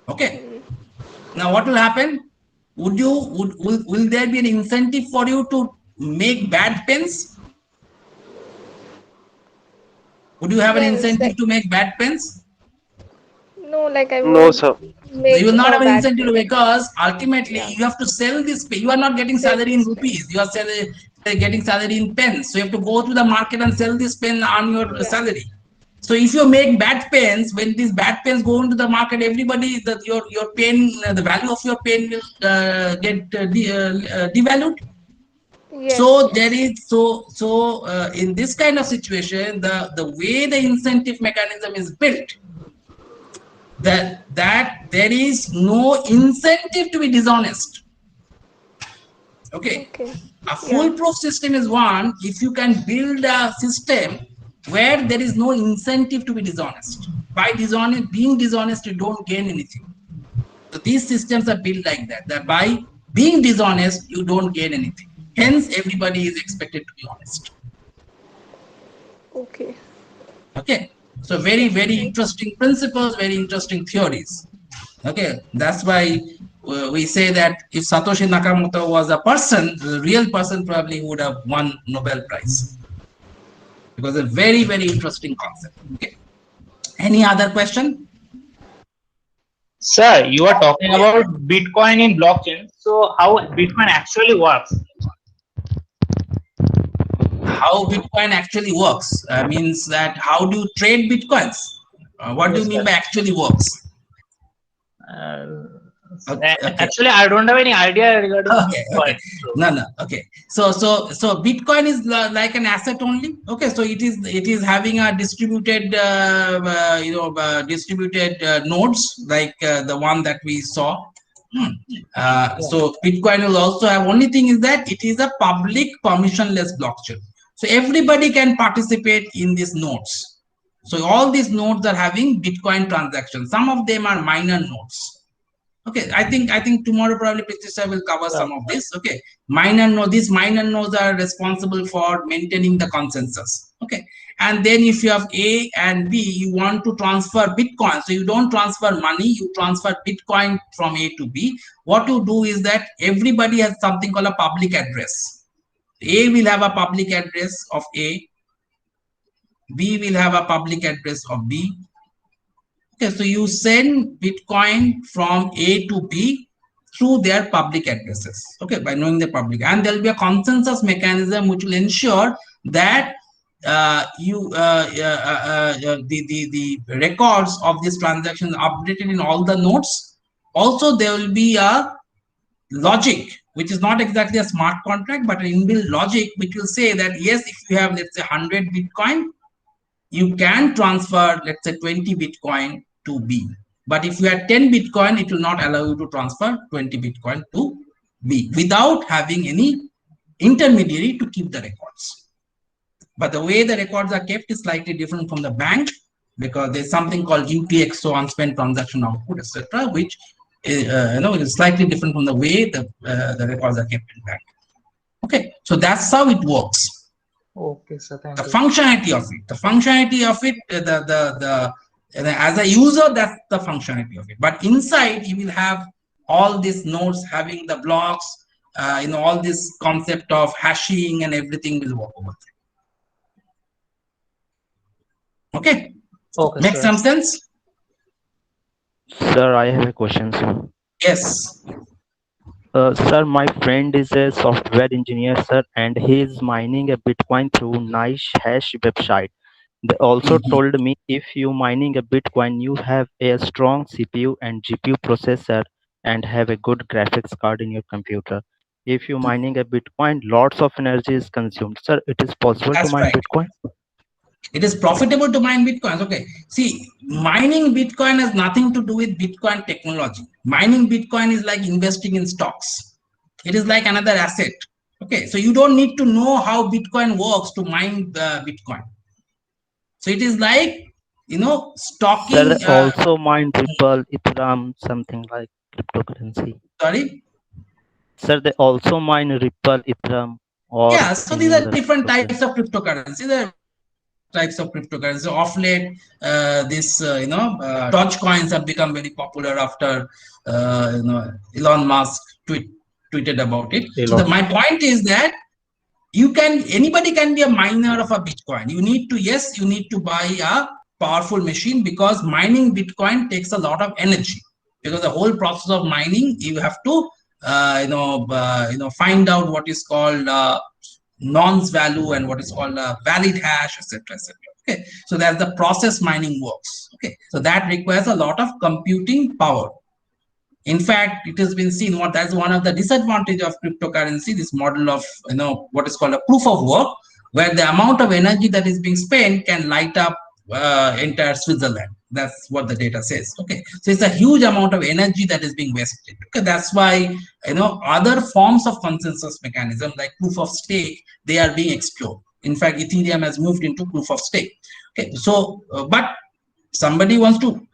Okay. Now what will happen? Will there be an incentive for you to make bad pens? Would you have an incentive to make bad pens? No, like I No, would sir. You will not have an bad incentive pen. because ultimately you have to sell this pen. You are not getting salary in rupees. You are getting salary in pens. So you have to go to the market and sell this pen on your salary. So if you make bad pens, when these bad pens go into the market, everybody your pen, the value of your pen will get devalued. Yes, So there is in this kind of situation, the way the incentive mechanism is built, that there is no incentive to be dishonest. Okay. A foolproof system is one if you can build a system where there is no incentive to be dishonest. By being dishonest, you don't gain anything. So these systems are built like that. That by being dishonest, you don't gain anything. Hence, everybody is expected to be honest. Okay. Okay. So very, very interesting principles, very interesting theories. Okay. That's why we say that if Satoshi Nakamoto was a person, the real person probably would have won Nobel Prize. Because a very, very interesting concept. Okay. Any other question? Sir, you are talking about Bitcoin in blockchain. So how Bitcoin actually works? How Bitcoin actually works means that how do you trade Bitcoins? What do you mean by actually works? Okay. Actually, I don't have any idea regarding Bitcoin. No. Okay. So Bitcoin is like an asset only. Okay. So it is having a distributed, distributed nodes like the one that we saw. So Bitcoin will also have, only thing is that it is a public permissionless blockchain. So everybody can participate in these nodes. So all these nodes are having Bitcoin transactions. Some of them are minor nodes. Okay, I think tomorrow probably Pratishtha will cover some of this. Okay, these minor nodes are responsible for maintaining the consensus. Okay, and then if you have A and B, you want to transfer Bitcoin. So you don't transfer money, you transfer Bitcoin from A to B. What you do is that everybody has something called a public address. A will have a public address of A, B will have a public address of B. Okay, so you send Bitcoin from A to B through their public addresses. Okay, by knowing the public, and there will be a consensus mechanism which will ensure that the records of these transactions are updated in all the nodes. Also, there will be a logic which is not exactly a smart contract, but an inbuilt logic which will say that yes, if you have, let's say, 100 Bitcoin, you can transfer, let's say, 20 Bitcoin to B. But if you had 10 Bitcoin, it will not allow you to transfer 20 Bitcoin to B without having any intermediary to keep the records. But the way the records are kept is slightly different from the bank, because there's something called UTXO, unspent transaction output, etc., which is slightly different from the way the records are kept in bank. Okay, so that's how it works. Okay, sir. Thank The you. functionality of it, as a user, that's the functionality of it. But inside, you will have all these nodes having the blocks, all this concept of hashing and everything will work over there. Okay. Okay, Make sir. some sense? Sir, I have a question, sir. Yes. Sir, my friend is a software engineer, sir, and he is mining a Bitcoin through nice hash website. They also told me if you mining a Bitcoin, you have a strong CPU and GPU processor and have a good graphics card in your computer. If you mining a Bitcoin, lots of energy is consumed. Sir, it is possible That's to mine right. Bitcoin? It is profitable to mine Bitcoins. Okay. See, mining Bitcoin has nothing to do with Bitcoin technology. Mining Bitcoin is like investing in stocks. It is like another asset. Okay. So you don't need to know how Bitcoin works to mine the Bitcoin. So it is like, stocking. Sir, they also mine Ripple, Ethereum, something like cryptocurrency. Sorry? Sir, they also mine Ripple, Ethereum, or Yeah, so any these are other different cryptocurrency. types of cryptocurrency. There are types of cryptocurrency. So of late, Dogecoins have become very popular after Elon Musk tweeted about it. So my point is that anybody can be a miner of a Bitcoin. You need to buy a powerful machine, because mining Bitcoin takes a lot of energy, because the whole process of mining, you have to find out what is called nonce value and what is called a valid hash, etc., etc. Okay, so that's the process mining works. Okay, so that requires a lot of computing power. In fact, it has been seen that's one of the disadvantages of cryptocurrency, this model of what is called a proof of work, where the amount of energy that is being spent can light up entire Switzerland. That's what the data says. Okay, so it's a huge amount of energy that is being wasted. Okay, that's why other forms of consensus mechanism like proof of stake, they are being explored. In fact, Ethereum has moved into proof of stake. Okay, so but somebody wants to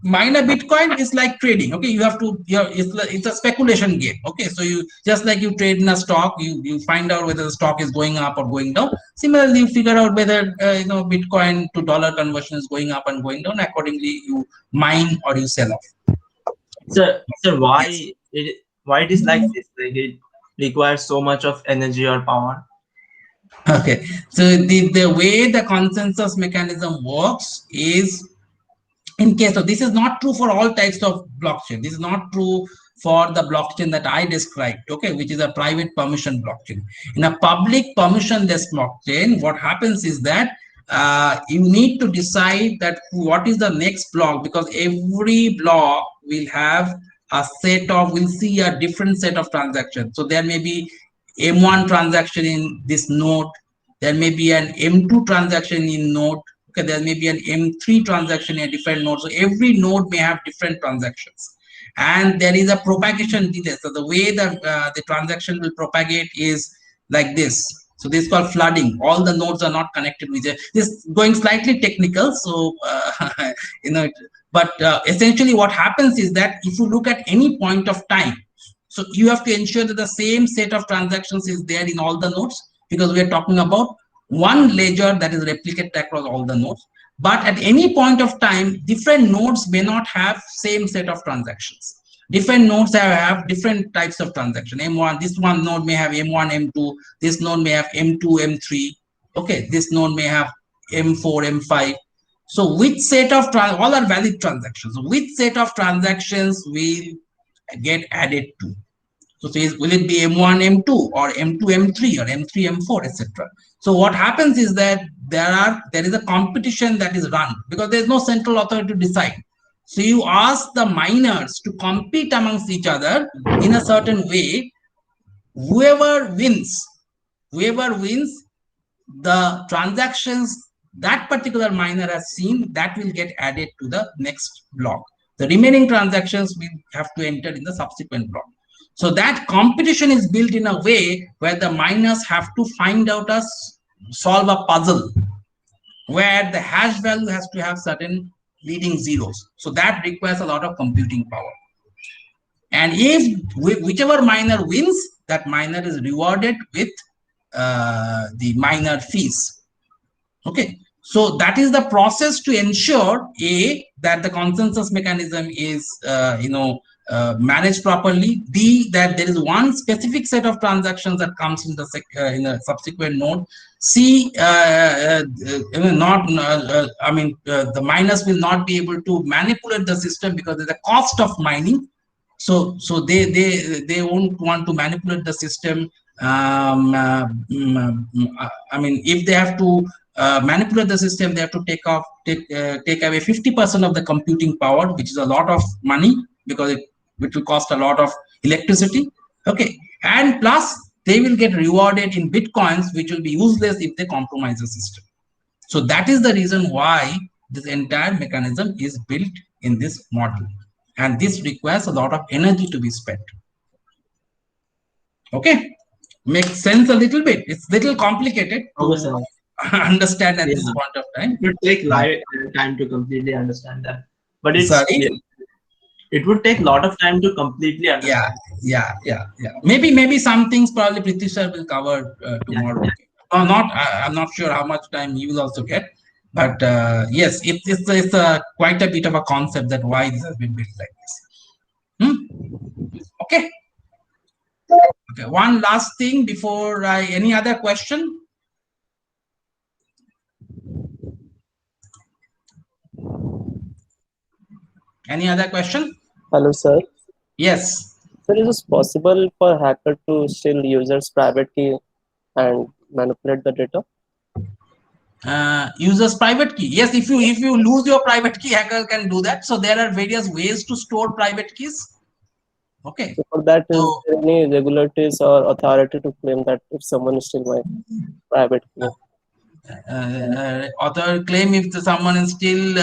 mine a Bitcoin, is like trading. Okay, it's a speculation game. Okay, so you just like you trade in a stock, you find out whether the stock is going up or going down. Similarly, you figure out whether Bitcoin to dollar conversion is going up and going down. Accordingly, you mine or you sell off. Sir, why it is like this? Like it requires so much of energy or power. Okay, so the way the consensus mechanism works is, in case of, this is not true for all types of blockchain. This is not true for the blockchain that I described, okay, which is a private permission blockchain. In a public permissionless blockchain, what happens is that you need to decide that what is the next block, because every block will have a will see a different set of transactions. So there may be M1 transaction in this node, there may be an M2 transaction in node, okay, there may be an M3 transaction in a different node. So every node may have different transactions. and there is a propagation delay. So the way the transaction will propagate is like this. So this is called flooding. All the nodes are not connected with it. This is going slightly technical, so but essentially what happens is that if you look at any point of time, so you have to ensure that the same set of transactions is there in all the nodes, because we are talking about one ledger that is replicated across all the nodes. But at any point of time, different nodes may not have same set of transactions. Different nodes have different types of transaction. M1, this one node may have M1, M2. This node may have M2, M3. Okay, this node may have M4, M5. So which set of all are valid transactions. So which set of transactions will get added to? So will it be M1, M2, or M2, M3, or M3, M4, etc.? So what happens is that there is a competition that is run, because there is no central authority to decide. So you ask the miners to compete amongst each other in a certain way. Whoever wins, the transactions that particular miner has seen, that will get added to the next block. The remaining transactions will have to enter in the subsequent block. So that competition is built in a way where the miners have to solve a puzzle where the hash value has to have certain leading zeros. So that requires a lot of computing power. And if whichever miner wins, that miner is rewarded with the miner fees. Okay, so that is the process to ensure that the consensus mechanism is managed properly. B, that there is one specific set of transactions that comes in the subsequent node. C, the miners will not be able to manipulate the system because there's a cost of mining. So they won't want to manipulate the system. If they have to manipulate the system, they have to take away 50% of the computing power, which is a lot of money, because it will cost a lot of electricity. Okay, and plus they will get rewarded in bitcoins, which will be useless if they compromise the system. So that is the reason why this entire mechanism is built in this model, and this requires a lot of energy to be spent. Okay, makes sense a little bit. It's a little complicated to understand at this point of time. It would take time to completely understand that, but it would take a lot of time to completely understand. Yeah. Maybe some things probably Prithvi sir will cover tomorrow. I'm not sure how much time he will also get, but yes, it's quite a bit of a concept that why this has been built like this. Okay. One last thing before any other question? Any other question? Hello, sir. Yes. Sir, is it possible for hacker to steal users' private key and manipulate the data? Users' private key. Yes, if you lose your private key, hacker can do that. So there are various ways to store private keys. Okay. So for that, is there any regulators or authority to claim that if someone steals my private key? Author claim if someone is still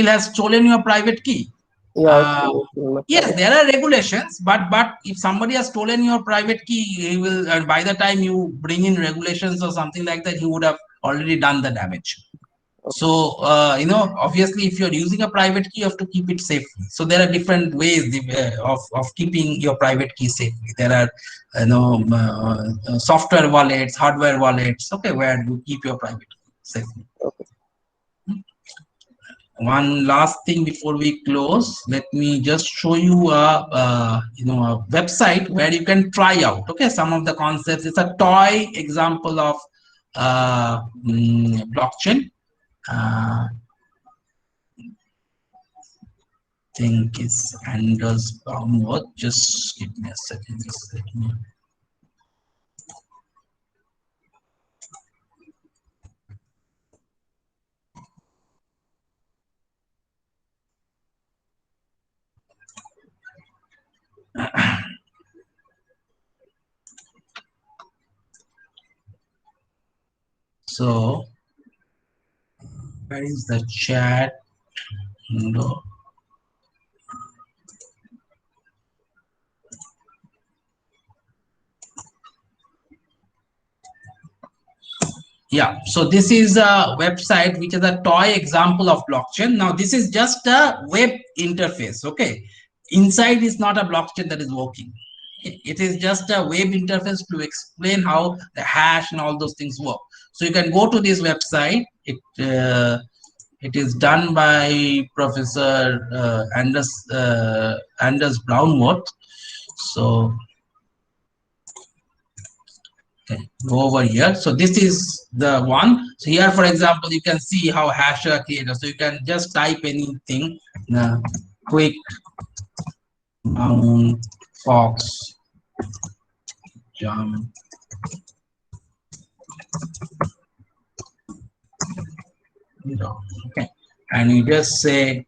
has stolen your private key. Yes, there are regulations, but if somebody has stolen your private key, he will, and by the time you bring in regulations or something like that, he would have already done the damage. So obviously, if you're using a private key, you have to keep it safely. So there are different ways of keeping your private key safely. There are software wallets, hardware wallets, okay, where you keep your private key safely. Okay. One last thing before we close, let me just show you a website where you can try out, okay, some of the concepts. It's a toy example of blockchain. I think it's Anders Baumwood. Just give me a second. Just let me. So, where is the chat? No. Yeah, so this is a website which is a toy example of blockchain. Now this is just a web interface. Okay, inside is not a blockchain that is working. It is just a web interface to explain how the hash and all those things work. So you can go to this website. It is done by Professor Anders Brownworth. So okay, go over here. So this is the one. So here, for example, you can see how hash are created. So you can just type anything. Quick fox jump. Okay, and you just say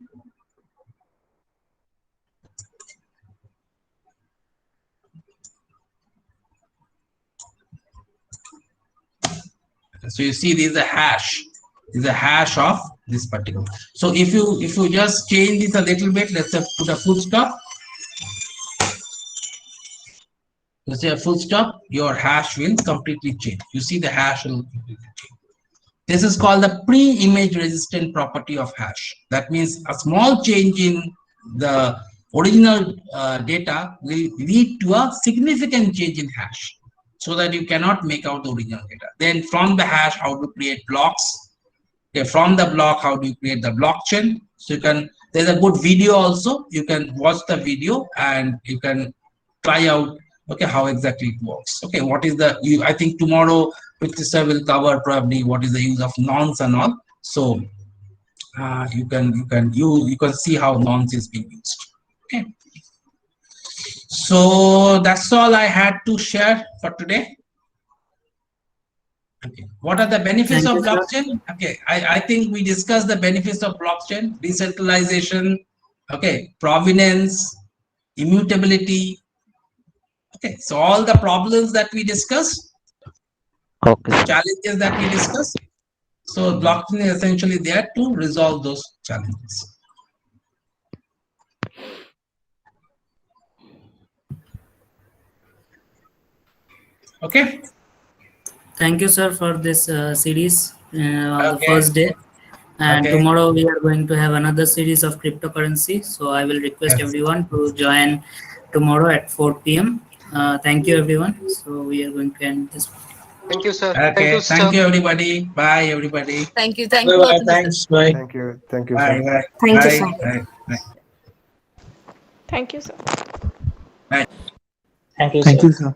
so you see this is a hash. This is a hash of this particular. So if you just change this a little bit, let's say put a full stop. Let's say a full stop, your hash will completely change. You see the hash will completely change. This is called the pre-image resistant property of hash. That means a small change in the original data will lead to a significant change in hash, so that you cannot make out the original data. Then from the hash, how to create blocks. Okay, from the block, how do you create the blockchain? So you can, there's a good video also. You can watch the video and you can try out, okay, how exactly it works. Okay, what is the, I think tomorrow Prithvi sir will cover probably what is the use of nonce and all. So you can see how nonce is being used. Okay. So that's all I had to share for today. Okay. What are the benefits of blockchain? Okay, I think we discussed the benefits of blockchain: decentralization, okay, provenance, immutability. Okay, so all the problems that we discussed, Okay. challenges that we discussed. So blockchain is essentially there to resolve those challenges. Okay. Thank you, sir, for this series on the Okay. first day. And Okay. tomorrow we are going to have another series of cryptocurrency. So I will request Yes. everyone to join tomorrow at 4 p.m. Thank you, everyone. So we are going to end this. Thank you, sir. Okay. Thank you, everybody. Bye, everybody. Thank you. Thank you. Bye-bye. Atul sir. Thanks. Bye. Thank you. Thank you, Bye. sir. Bye. Thank you, Bye. sir. Bye. Bye. Thank you, sir. Bye. Thank you, Thank sir. you, sir.